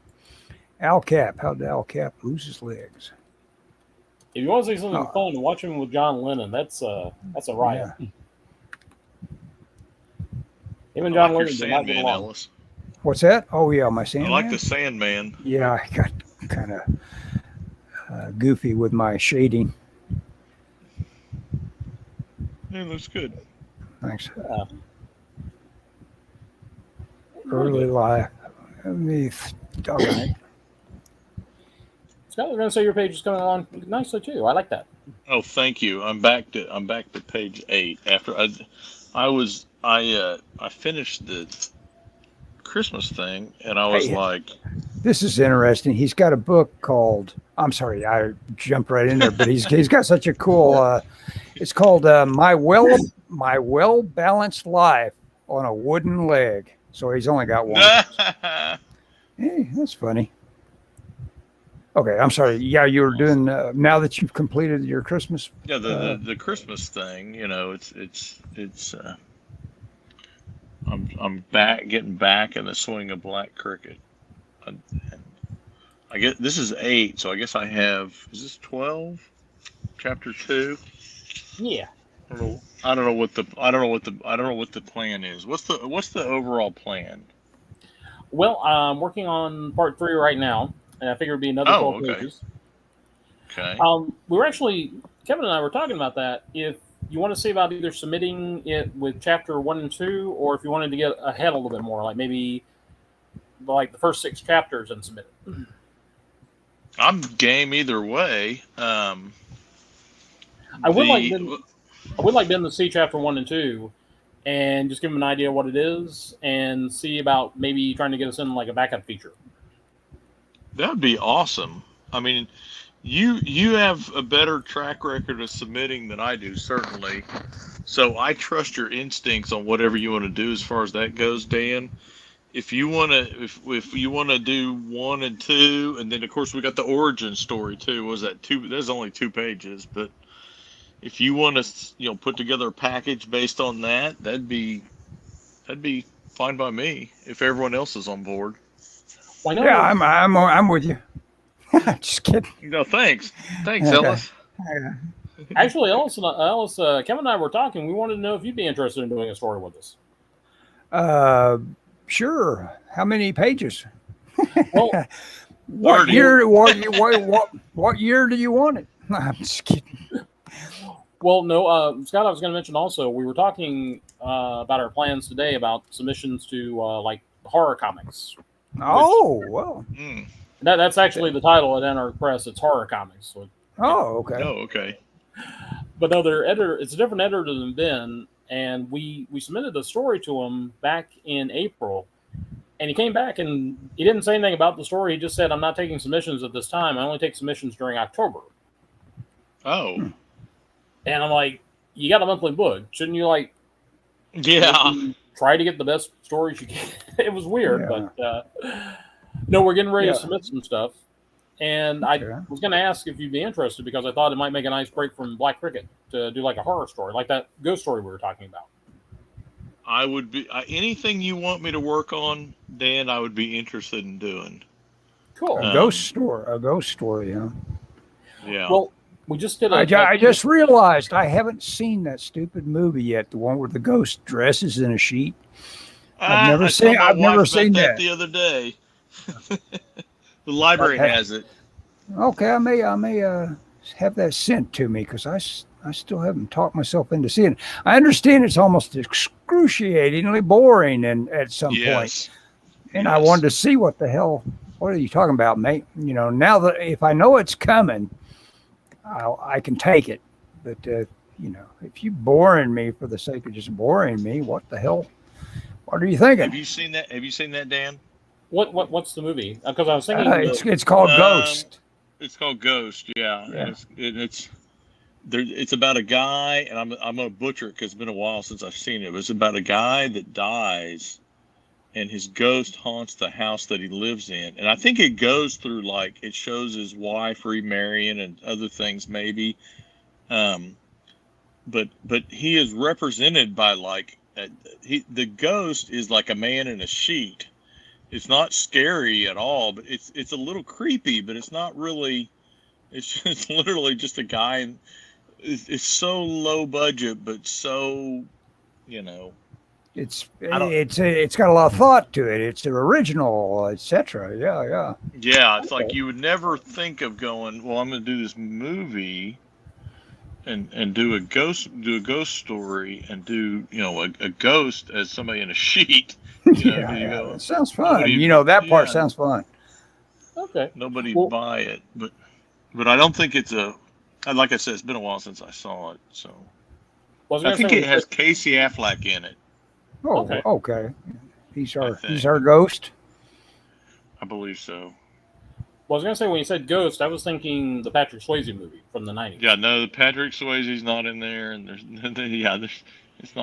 Al Cap. How did Al Cap lose his legs? If you want to see something fun, watch him with John Lennon. That's a riot. Yeah. Him and John Lennon did not get along. Ellis. What's that? Oh yeah, my Sandman. I like the Sandman. Yeah, I got kind of goofy with my shading. Yeah, looks good. Thanks. Early life. All right. Scott, we're going to say your page is coming along nicely too. I like that. Oh, thank you. I'm back to page 8 after I finished the Christmas thing, and I was like, "This is interesting." He's got a book called. I'm sorry, I jumped right in there, but he's got such a cool. It's called "My Well Balanced Life on a Wooden Leg." So he's only got one. Hey, that's funny. Okay, I'm sorry. Yeah, you were doing now that you've completed your Christmas. Yeah, the Christmas thing. I'm getting back in the swing of Black Cricket. And I get this is 8, so I guess I have. Is this 12? Chapter 2. Yeah. I don't know what the plan is. What's the overall plan? Well, I'm working on part 3 right now, and I figure it'd be another 12 pages. Okay. We were actually, Kevin and I were talking about that. If you want to see about either submitting it with chapter 1 and 2, or if you wanted to get ahead a little bit more, like maybe like the first 6 chapters and submit it. I'm game either way. I would like Ben to see chapter 1 and 2, and just give him an idea of what it is, and see about maybe trying to get us in like a backup feature. That would be awesome. I mean, you have a better track record of submitting than I do, certainly. So I trust your instincts on whatever you want to do as far as that goes, Dan. If you want to do 1 and 2, and then of course we got the origin story too. Was that 2? There's only 2 pages, but if you want to, put together a package based on that, that'd be fine by me. If everyone else is on board. Yeah, I'm with you. Just kidding. No, thanks, Ellis. Actually, Ellis, Kevin and I were talking. We wanted to know if you'd be interested in doing a story with us. Sure. How many pages? Well, what year? What year do you want it? I'm just kidding. Well, no, Scott, I was going to mention also, we were talking about our plans today about submissions to like horror comics. Oh, well. That's actually the title at NR Press. It's horror comics. So, okay. But no, it's a different editor than Ben, and we submitted the story to him back in April, and he came back and he didn't say anything about the story. He just said, "I'm not taking submissions at this time. I only take submissions during October." Oh. And I'm like, you got a monthly book. Shouldn't you try to get the best stories you can? It was weird, but no, we're getting ready to submit some stuff. And I was going to ask if you'd be interested because I thought it might make a nice break from Black Cricket to do like a horror story, like that ghost story we were talking about. I would be anything you want me to work on, Dan. I would be interested in doing. Cool. A ghost story, huh? Yeah. Well, we just did. I just realized I haven't seen that stupid movie yet. The one where the ghost dresses in a sheet. I've never seen that. The other day. The library has it. Okay, I may have that sent to me because I still haven't talked myself into seeing it. I understand it's almost excruciatingly boring and at some point. And I wanted to see what are you talking about, mate? Now that if I know it's coming, I can take it. But if you're boring me for the sake of just boring me, what the hell? What are you thinking? Have you seen that, Dan? What's the movie? Because I was thinking it's called Ghost. It's called Ghost, yeah. It's about a guy, and I'm gonna butcher it because it's been a while since I've seen it. But it's about a guy that dies, and his ghost haunts the house that he lives in. And I think it goes through it shows his wife remarrying and other things maybe, but he is represented by the ghost is like a man in a sheet. It's not scary at all, but it's a little creepy, but it's not really. It's literally just a guy, and it's so low budget, but so, It's got a lot of thought to it. It's original, etc. Yeah. Yeah, it's like you would never think of going, well, I'm going to do this movie, and do a ghost story, and do a ghost as somebody in a sheet. It sounds fun. That part sounds fun. Okay. Nobody buy it, but I don't think it's like I said, it's been a while since I saw it, so I think it has Casey Affleck in it. Oh, okay. He's our ghost. I believe so. Well, I was gonna say when you said Ghost, I was thinking the Patrick Swayze movie from the 90s. Yeah, no, Patrick Swayze's not in there, and there's It's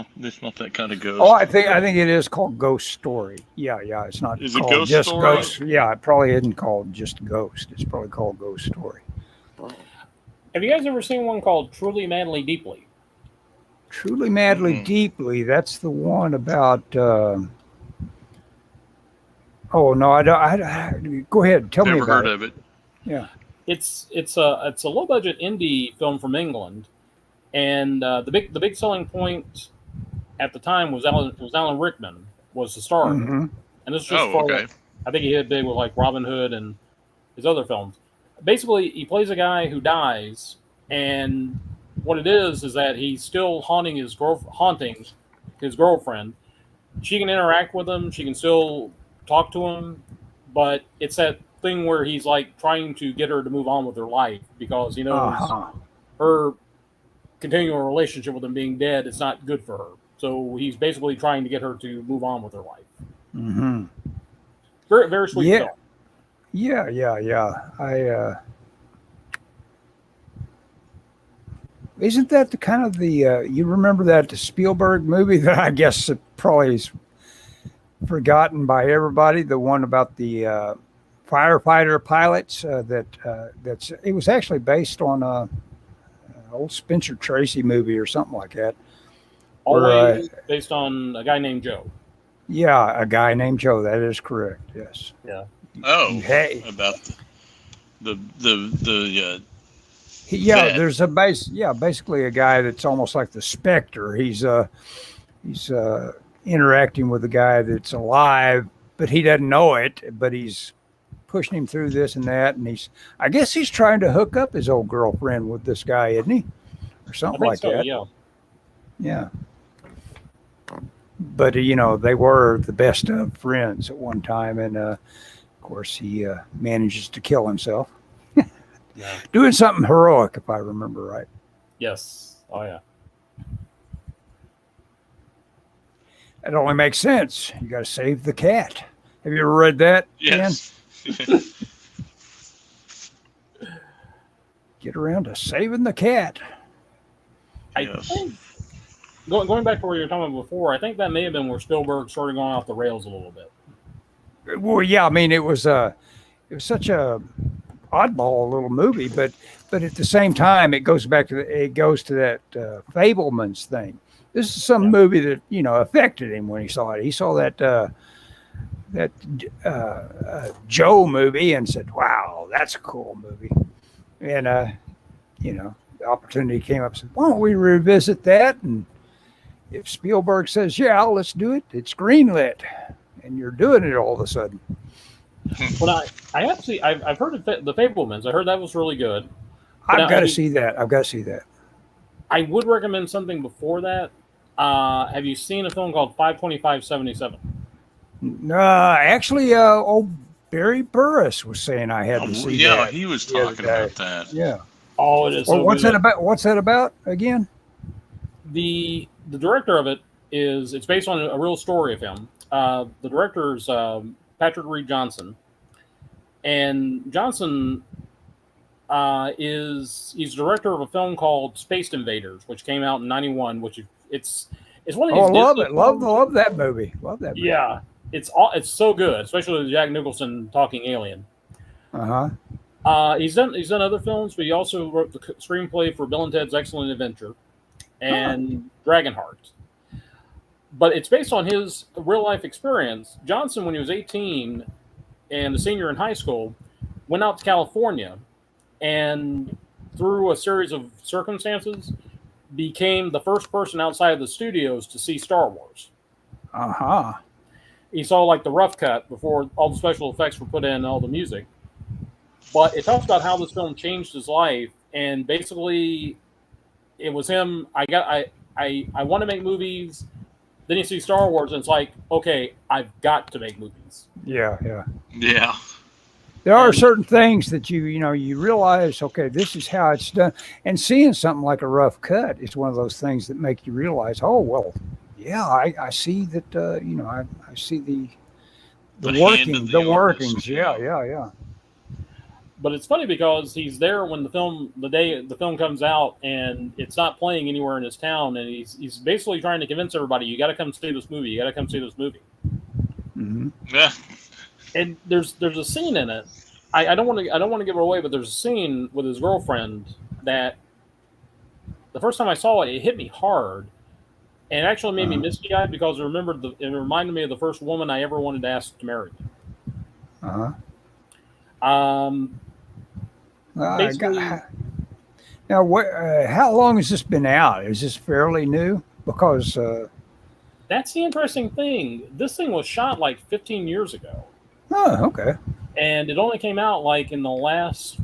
not that kind of ghost. Oh, I think it is called Ghost Story. Yeah, it's not. Is it called Ghost just Story? Ghost. Yeah, it probably isn't called just Ghost. It's probably called Ghost Story. Have you guys ever seen one called Truly Madly Deeply? Truly Madly Deeply. That's the one about. Oh no, I don't. Go ahead, tell me about it. Never heard of it. Yeah, it's a low budget indie film from England, and the big selling point at the time was Alan Rickman was the star, and this is just I think he hit big with like Robin Hood and his other films. Basically, he plays a guy who dies, and what it is that he's still haunting his girlfriend. She can interact with him. She can still talk to him, but it's that thing where he's like trying to get her to move on with her life because he knows her continuing a relationship with him being dead is not good for her. So he's basically trying to get her to move on with her life. Mm-hmm. Very, very sweet film. Yeah. Isn't that the kind of the you remember that the Spielberg movie that I guess probably is forgotten by everybody? The one about the firefighter pilots. That's it was actually based on a old Spencer Tracy movie or something like that. Always based on a guy named Joe. Yeah, a guy named Joe. That is correct. Yes. Yeah. Oh, hey. About the yeah, there's basically a guy that's almost like the Spectre. He's interacting with a guy that's alive, but he doesn't know it, but he's pushing him through this and that, and I guess he's trying to hook up his old girlfriend with this guy, isn't he? Or something like that. Yeah. But they were the best of friends at one time, and of course he manages to kill himself. Doing something heroic, if I remember right. Yes. Oh yeah. That only makes sense. You got to save the cat. Have you ever read that? Yes. Get around to saving the cat. I think, going back to where you were talking about before, I think that may have been where Spielberg started going off the rails a little bit. Well, yeah, I mean, it was such a oddball little movie, but at the same time, it goes to that Fabelmans thing. This is some movie that affected him when he saw it. He saw that Joe movie and said, "Wow, that's a cool movie." And the opportunity came up and said, "Why don't we revisit that?" And if Spielberg says, "Yeah, let's do it," it's greenlit, and you're doing it all of a sudden. Well, I've heard of the Fabelmans. I heard that was really good. I've got to see that. I would recommend something before that. Have you seen a film called 525-77? Actually, old Barry Burris was saying I had to see that. Yeah, he was talking about that. Yeah. Oh, it is. Well, what's that about? What's that about again? The director of it it's based on a real story of him. The director's Patrick Reed Johnson, and Johnson he's director of a film called Space Invaders, which came out in '91. Which it's one of his. Oh, love it! Love that movie. Love that movie. Yeah, it's so good, especially with Jack Nicholson talking alien. He's done other films, but he also wrote the screenplay for Bill and Ted's Excellent Adventure and Dragonheart. But it's based on his real life experience. Johnson, when he was 18 and a senior in high school, went out to California and through a series of circumstances became the first person outside of the studios to see Star Wars. He saw like the rough cut before all the special effects were put in and all the music. But it talks about how this film changed his life, and basically it was him. I want to make movies. Then you see Star Wars, and it's like, okay, I've got to make movies. Yeah. There are certain things that you realize, okay, this is how it's done. And seeing something like a rough cut is one of those things that make you realize, oh, well, yeah, I see that, I see the workings. Yeah. But it's funny because he's there when the day the film comes out, and it's not playing anywhere in his town, and he's basically trying to convince everybody, you got to come see this movie. You got to come see this movie. Mm-hmm. Yeah. And there's a scene in it. I don't want to give it away, but there's a scene with his girlfriend that the first time I saw it, it hit me hard, and it actually made me misty-eyed because it reminded me of the first woman I ever wanted to ask to marry me. Now, how long has this been out? Is this fairly new? Because that's the interesting thing. This thing was shot like 15 years ago. Oh, okay. And it only came out like in the last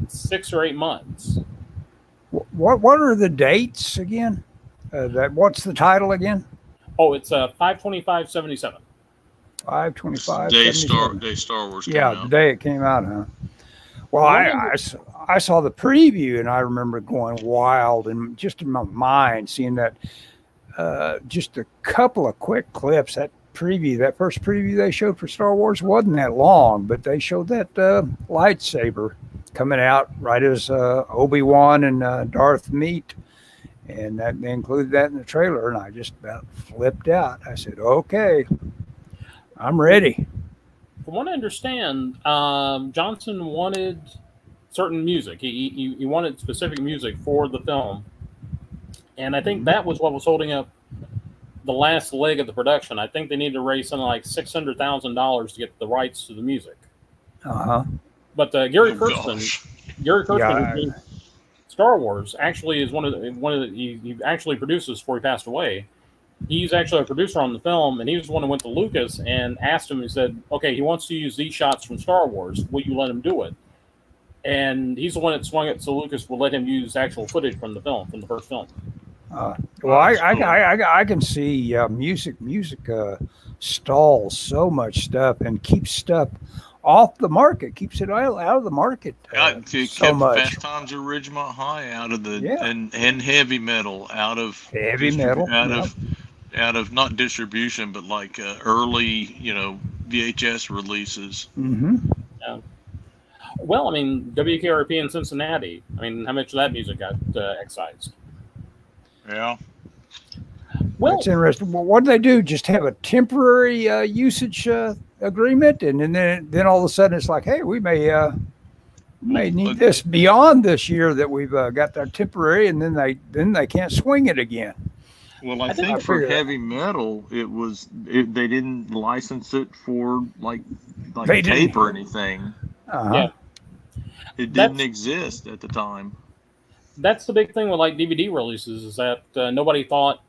6 or 8 months. What are the dates again? What's the title again? Oh, it's 5/25/77. 5/25. Day Star Wars came out. The day it came out, huh? Well, I saw the preview and I remember going wild and just in my mind seeing that just a couple of quick clips. That first preview they showed for Star Wars wasn't that long, but they showed that lightsaber coming out right as Obi-Wan and Darth meet. And they included that in the trailer, and I just about flipped out. I said, okay, I'm ready. From what I understand, Johnson wanted certain music. He wanted specific music for the film. And I think that was what was holding up the last leg of the production. I think they needed to raise something like $600,000 to get the rights to the music. But Gary Kurtzman, who did Star Wars, actually is one of the he actually produces before he passed away. He's actually a producer on the film, and he was the one who went to Lucas and asked him. He said, "Okay, he wants to use these shots from Star Wars. Will you let him do it?" And he's the one that swung it so Lucas would let him use actual footage from the film, from the first film. Well, I can see music stalls so much stuff and keeps stuff off the market, keeps it out of the market. So much. Fast Times at Ridgemont High out of the and heavy metal out of out of not distribution, but like early VHS releases. Mm-hmm. Yeah. Well, I mean, WKRP in Cincinnati. I mean, how much of that music got excised? Yeah. Well, that's interesting. Well, what did they do? Just have a temporary usage agreement, and then all of a sudden it's like, hey, we may need this beyond this year that we've got that temporary, and then they can't swing it again. Well, I think for heavy metal, they didn't license it for like tape or anything. Yeah. It didn't exist at the time. That's the big thing with like DVD releases is that nobody thought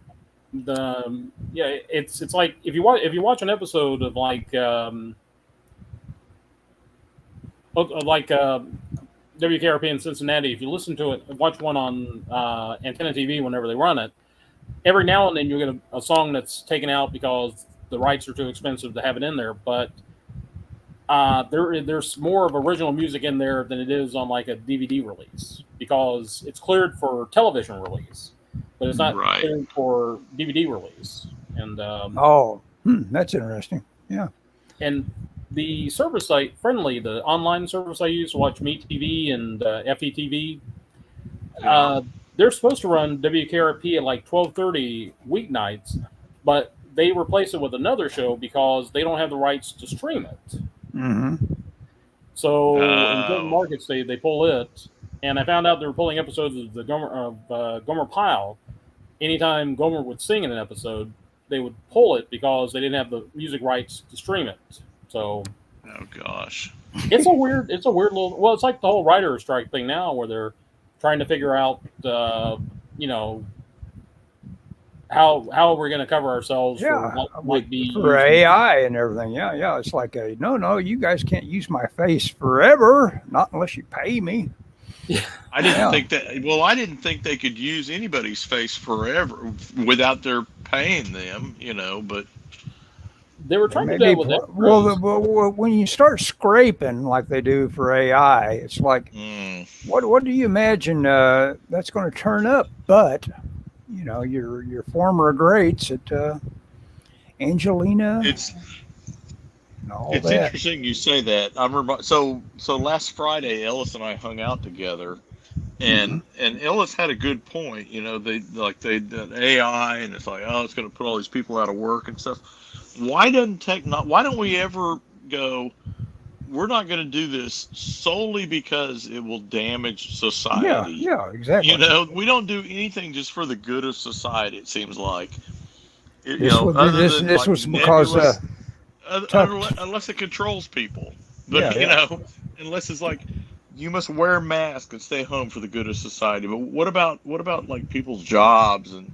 it's like if you watch an episode of WKRP in Cincinnati, if you listen to it, watch one on Antenna TV whenever they run it, every now and then you get a song that's taken out because the rights are too expensive to have it in there, but there's more of original music in there than it is on like a DVD release because it's cleared for television release, but it's not cleared for DVD release. And that's interesting. Yeah. And the service site, Friendly, the online service I use to watch MeTV and FETV, they're supposed to run WKRP at like 12:30 weeknights, but they replace it with another show because they don't have the rights to stream it. Mm-hmm. So in certain markets, they pull it, and I found out they were pulling episodes of the Gomer Pyle. Anytime Gomer would sing in an episode, they would pull it because they didn't have the music rights to stream it. So, oh gosh, it's a weird little. Well, it's like the whole writer strike thing now, where they're trying to figure out, how we're going to cover ourselves for what might be for AI and everything. Yeah. It's like no, you guys can't use my face forever, not unless you pay me. I didn't think that. Well, I didn't think they could use anybody's face forever without their paying them. But they were trying to do it with it. Well, when you start scraping like they do for AI, it's like, what do you imagine that's going to turn up? But your former greats at Angelina. and all It's that. interesting you say that. I remember. So last Friday, Ellis and I hung out together, and Ellis had a good point. You know, they did AI, and it's like, oh, it's going to put all these people out of work and stuff. Why don't we ever go, we're not going to do this solely because it will damage society? Yeah, exactly. You know, we don't do anything just for the good of society, it seems like. This was because unless it controls people. But, unless it's like, you must wear masks and stay home for the good of society. But what about like people's jobs and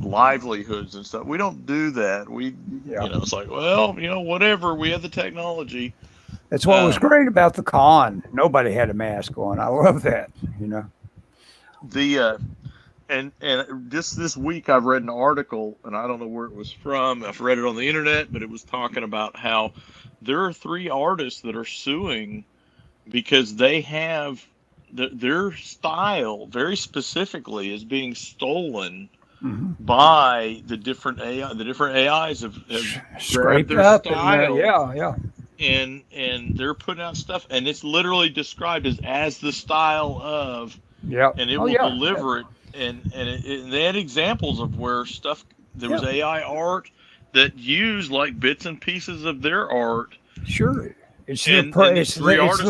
livelihoods and stuff? We don't do that. It's like, well, whatever. We have the technology. That's what was great about the con. Nobody had a mask on. I love that. And just this week I've read an article, and I don't know where it was from. I've read it on the internet, but it was talking about how there are 3 artists that are suing because they have their style very specifically is being stolen by the different AI. The different AIs have grabbed their style. And they're putting out stuff, and it's literally described as the style of, and it will deliver it. And they had examples of where there was AI art that used like bits and pieces of their art. Sure. And 3 artists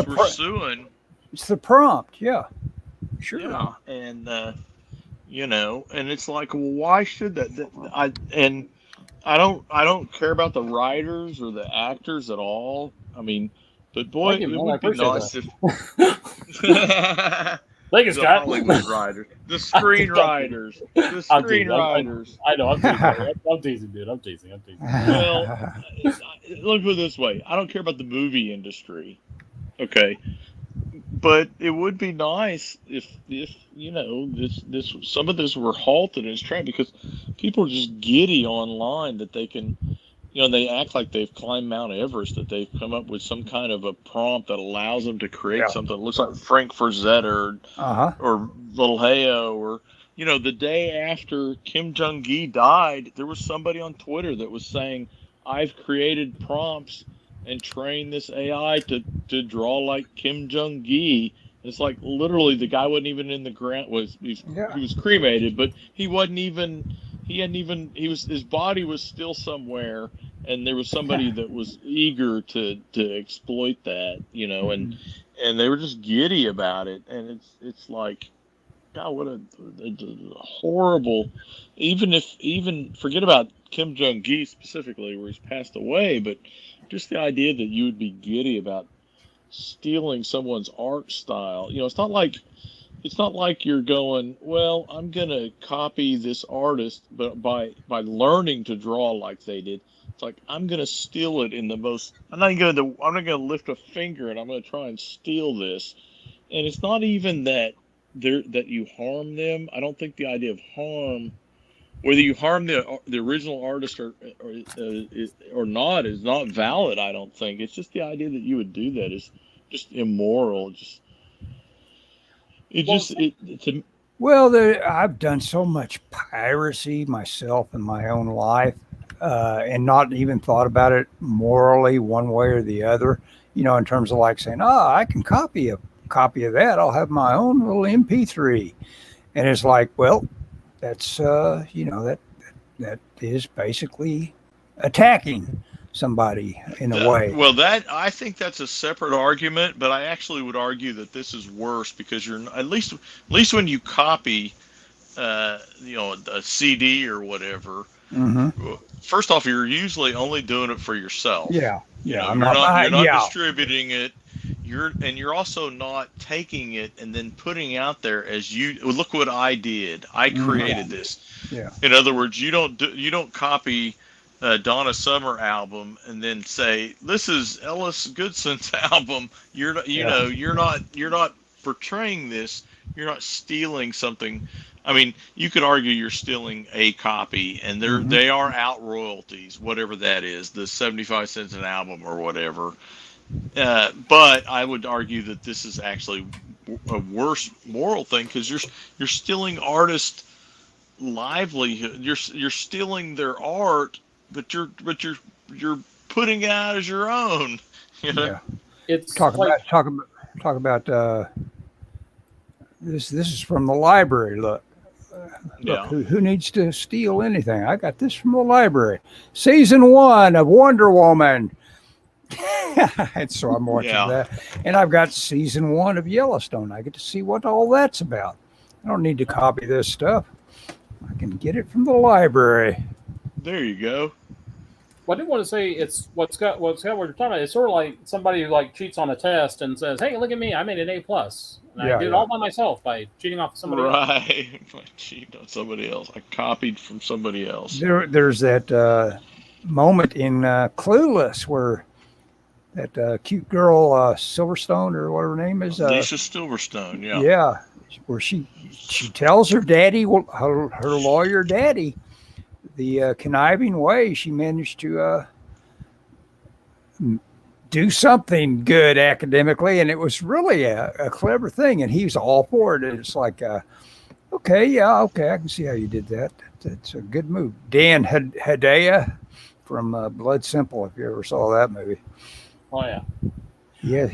were suing. It's the prompt, sure. Yeah, and and it's like, well, why should that? I don't care about the writers or the actors at all. I mean, but boy, it would be nice if. Thank you, Scott. Hollywood writers, the screenwriters, I know. I'm teasing, dude. I'm teasing. Well, look at it this way. I don't care about the movie industry. Okay. But it would be nice if this some of this were halted in its track, because people are just giddy online that they can, they act like they've climbed Mount Everest, that they've come up with some kind of a prompt that allows them to create something that looks like Frank Frazetta or Little Heo, or the day after Kim Jong-gi died, there was somebody on Twitter that was saying, I've created prompts and train this AI to draw like Kim Jong-gi. It's like literally the guy wasn't even in the ground. He was cremated, but he wasn't even. His body was still somewhere, and there was somebody that was eager to exploit that, and they were just giddy about it, and it's like, God, what a horrible. Even forget about Kim Jong-gi specifically, where he's passed away, but just the idea that you would be giddy about stealing someone's art style. It's not like you're going, well, I'm going to copy this artist, but by learning to draw like they did. It's like, I'm going to steal it in the most, I'm not going to lift a finger and I'm going to try and steal this. And it's not even that you harm them. I don't think the idea of harm, whether you harm the original artist or not, is not valid. I don't think. It's just the idea that you would do that is just immoral. I've done so much piracy myself in my own life, and not even thought about it morally one way or the other. In terms of like saying, I can copy a copy of that. I'll have my own little MP3, and it's like, well, that's that is basically attacking somebody in a way. Well, I think that's a separate argument, but I actually would argue that this is worse, because you're at least when you copy a CD or whatever. First off, you're usually only doing it for yourself. You're not distributing it. You're also not taking it and then putting it out there as look what I did. I created this. Yeah. In other words, you don't copy Donna Summer album and then say, this is Ellis Goodson's album. You're not portraying this. You're not stealing something. I mean, you could argue you're stealing a copy, and they are out royalties, whatever that is, the 75 cents an album or whatever. But I would argue that this is actually a worse moral thing, because you're stealing artists' livelihood. You're stealing their art, but you're putting it out as your own. You know? Yeah. It's Talk about this. This is from the library. Look, Yeah. who needs to steal anything? I got this from the library. Season 1 of Wonder Woman. And so I'm watching that, and I've got season 1 of Yellowstone. I get to see what all that's about. I don't need to copy this stuff. I can get it from the library. There you go. Well, I did want to say it's what you're talking about. It's sort of like somebody who like cheats on a test and says, "Hey, look at me! I made an A+. And I did it all by myself by cheating off somebody else." Right. I cheated on somebody else. I copied from somebody else. There's that moment in Clueless where that cute girl Silverstone or whatever her name is. Lisa Silverstone. Yeah. Yeah, where she tells her daddy, her lawyer daddy, the conniving way she managed to do something good academically, and it was really a clever thing, and he's all for it. And it's like, okay, I can see how you did that. That's a good move. Dan Hedaya from Blood Simple, if you ever saw that movie. Oh yeah. Yeah.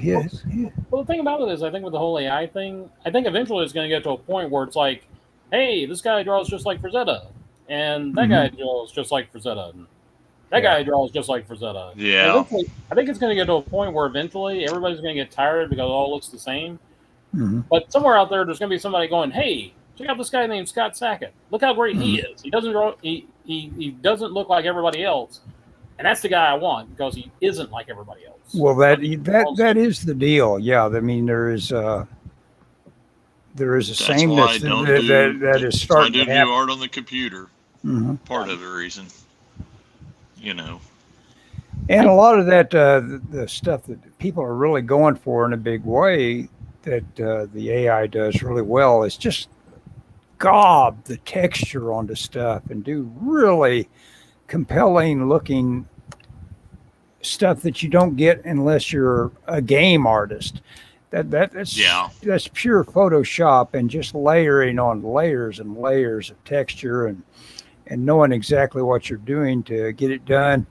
Well, the thing about it is, I think with the whole AI thing, I think eventually it's going to get to a point where it's like, hey, this guy draws just like Frazetta, and that guy draws just like Frazetta, and that guy draws just like Frazetta. Yeah. I think it's going to get to a point where eventually everybody's going to get tired because it all looks the same. Mm-hmm. But somewhere out there's going to be somebody going, hey, check out this guy named Scott Sackett. Look how great he is. He doesn't draw. He doesn't look like everybody else. And that's the guy I want because he isn't like everybody else. Well, that is the deal. Yeah, I mean there is a sameness that is starting to happen. I do art on the computer. Mm-hmm. Part of the reason, you know. And a lot of that the stuff that people are really going for in a big way that the AI does really well is just gob the texture onto stuff and do really compelling looking stuff that you don't get unless you're a game artist. That's pure Photoshop and just layering on layers and layers of texture and knowing exactly what you're doing to get it done.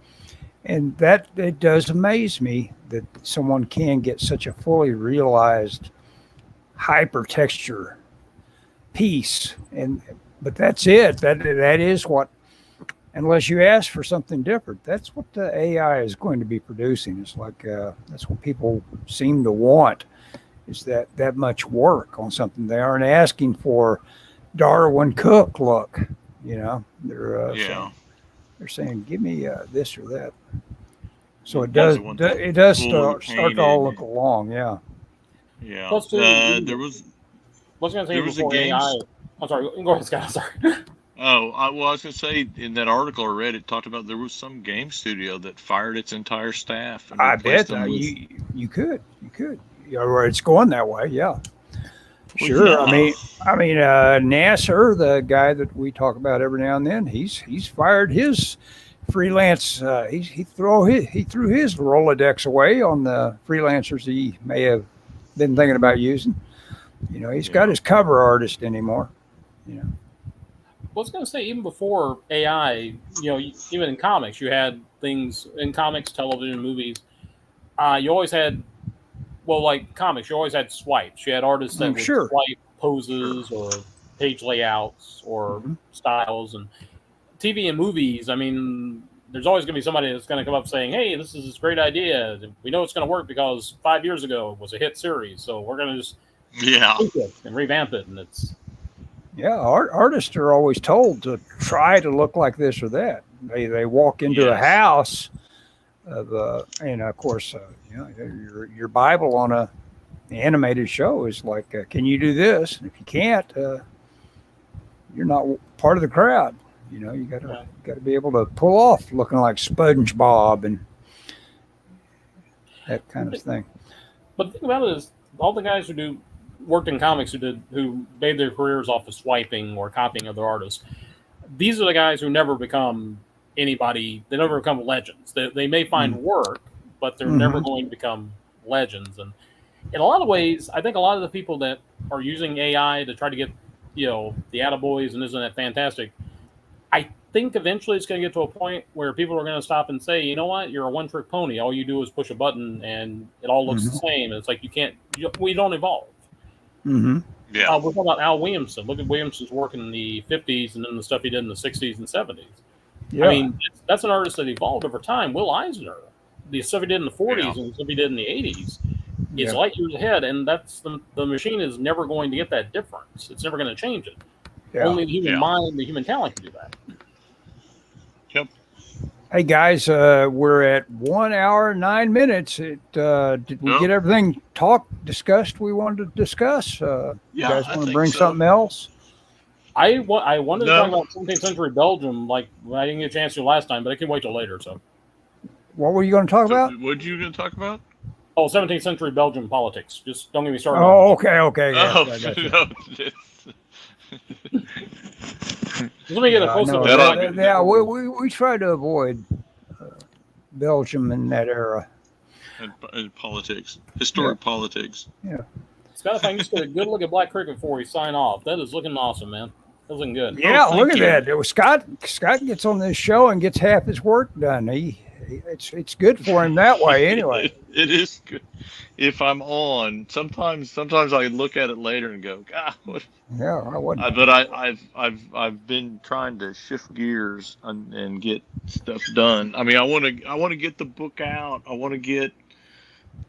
And that it does amaze me that someone can get such a fully realized hyper texture piece. But that's it. That is what, unless you ask for something different, that's what the AI is going to be producing. It's like that's what people seem to want, is that much work on something. They aren't asking for Darwin Cook look, you know. They're saying, give me this or that. So it does start to all look along, yeah. Yeah. Plus, there was. What's going to say before AI? I'm sorry. Go ahead, Scott. Sorry. Oh, I was going to say, in that article I read, it talked about there was some game studio that fired its entire staff. And I bet you could, or it's going that way, yeah. Sure. Yeah. I mean, Nasser, the guy that we talk about every now and then, he's fired his freelance. He threw his Rolodex away on the freelancers he may have been thinking about using. You know, he's got his cover artist anymore. You know. Well, I was going to say, even before AI, you know, even in comics, you had things in comics, television, movies. You always had, well, like comics, you always had swipes. You had artists that would swipe poses or page layouts or styles. And TV and movies, I mean, there's always going to be somebody that's going to come up saying, hey, this is this great idea. We know it's going to work because 5 years ago it was a hit series. So we're going to just take it and revamp it. And it's... Yeah, artists are always told to try to look like this or that. They walk into a house and of course, you know, your Bible on a animated show is like, can you do this? And if you can't, you're not part of the crowd. You know, you got to be able to pull off looking like SpongeBob and that kind of thing. But the thing about it is, all the guys who worked in comics who made their careers off of swiping or copying other artists, these are the guys who never become anybody. They never become legends. They may find work, but they're never going to become legends. And in a lot of ways, I think a lot of the people that are using AI to try to get, you know, the attaboys and isn't that fantastic, I think eventually it's going to get to a point where people are going to stop and say, you know what, you're a one-trick pony. All you do is push a button and it all looks the same. It's like we don't evolve. Mm-hmm. Yeah. We're talking about Al Williamson. Look at Williamson's work in the 50s and then the stuff he did in the 60s and 70s. Yeah. I mean, that's an artist that evolved over time. Will Eisner, the stuff he did in the 40s and the stuff he did in the 80s, is light years ahead, and that's the machine is never going to get that difference. It's never going to change it. Yeah. Only the human mind, the human talent can do that. Yep. Hey guys, we're at 1 hour 9 minutes. Did we get everything discussed we wanted to discuss? You guys want to bring something else? I wanted to talk about 17th century Belgium, like I didn't get a chance to last time, but I can wait till later. So, what were you going to talk about? What are you going to talk about? Oh, 17th century Belgium politics. Just don't get me started. Oh, okay. Yeah, let me get a close look. Yeah, we try to avoid Belgium in that era. And politics, historic politics. Yeah. Scott, if I can just get a good look at Black Cricket before we sign off. That is looking awesome, man. That's looking good. Yeah, look at that. Scott gets on this show and gets half his work done. It's good for him that way anyway. It is good. If I'm on, sometimes I look at it later and go, God, what? Yeah, I wouldn't. But I've been trying to shift gears and get stuff done. I mean, I want to get the book out. I want to get,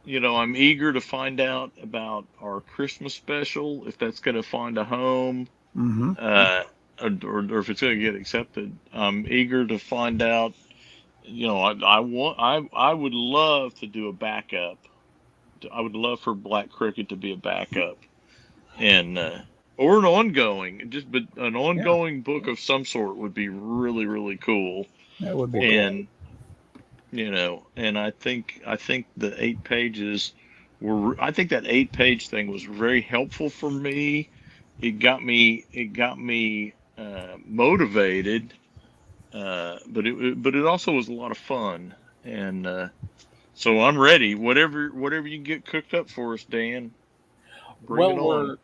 I'm eager to find out about our Christmas special, if that's going to find a home, or if it's going to get accepted. I'm eager to find out. I would love to do a backup. I would love for Black Cricket to be a backup, and or an ongoing, but an ongoing book of some sort would be really, really cool. That would be cool. And I think the 8 pages I think that 8-page thing was very helpful for me. It got me motivated. But it also was a lot of fun, and so I'm ready. Whatever you can get cooked up for us, Dan. Bring it on.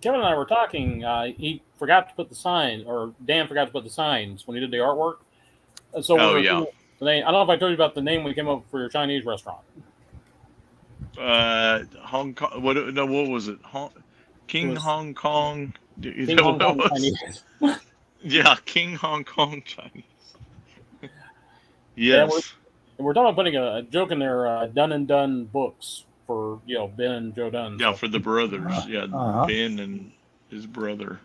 Kevin and I were talking. He forgot to put the sign, or Dan forgot to put the signs when he did the artwork. So I don't know if I told you about the name we came up with for your Chinese restaurant. Hong Kong. What was it? King Hong Kong. King Hong Kong Chinese. Yeah, King Hong Kong Chinese. Yes. Yeah, we're talking about putting a joke in there, Dun and Dun books for, Ben and Joe Dunn. Yeah, for the brothers. Ben and his brother.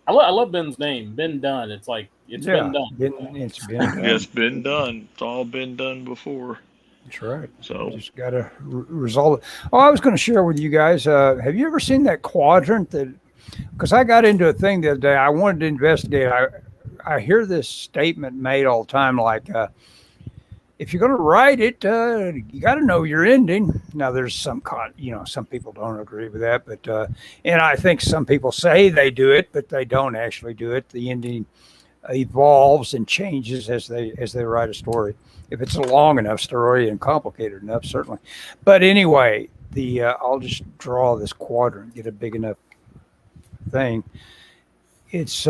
I love Ben's name, Ben Dunn. It's like, been done. It's been done. Yes, been done. It's all been done before. That's right. So just got to resolve it. Oh, I was going to share with you guys. Have you ever seen that quadrant that? Because I got into a thing the other day. I wanted to investigate. I hear this statement made all the time, like, if you're going to write it, you got to know your ending. Now, there's some people don't agree with that, but and I think some people say they do it, but they don't actually do it. The ending evolves and changes as they write a story. If it's a long enough story and complicated enough, certainly. But anyway, I'll just draw this quadrant, get a big enough thing. It's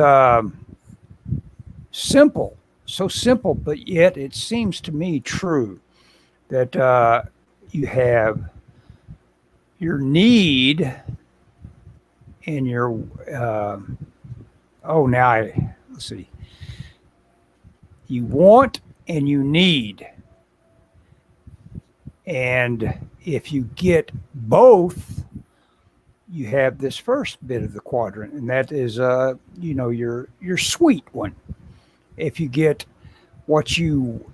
simple, so simple, but yet it seems to me true that you have your need and your let's see, you want and you need, and if you get both, you have this first bit of the quadrant, and that is, your sweet one. If you get what you,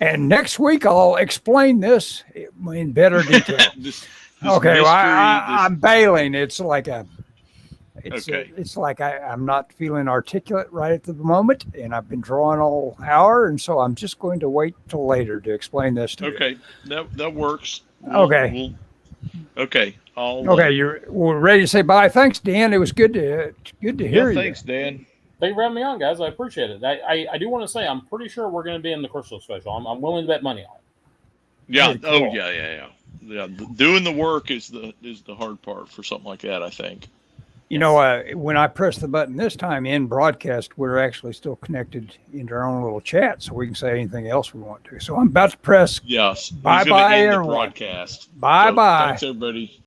and next week I'll explain this in better detail. I'm bailing. It's like I'm not feeling articulate right at the moment, and I've been drawing all hour, and so I'm just going to wait till later to explain this to you. Okay, that works. Okay. Okay. We're ready to say bye. Thanks, Dan. It was good to hear you. Thanks, Dan. Thank you for having me on, guys. I appreciate it. I do want to say I'm pretty sure we're going to be in the Christmas special. I'm willing to bet money on it. Yeah. Cool. Oh, yeah. doing the work is the hard part for something like that, I think. You know, when I press the button this time in broadcast, we're actually still connected into our own little chat, so we can say anything else we want to. So I'm about to press. Yes. Bye bye, everyone. Broadcast. Bye bye. Thanks, everybody.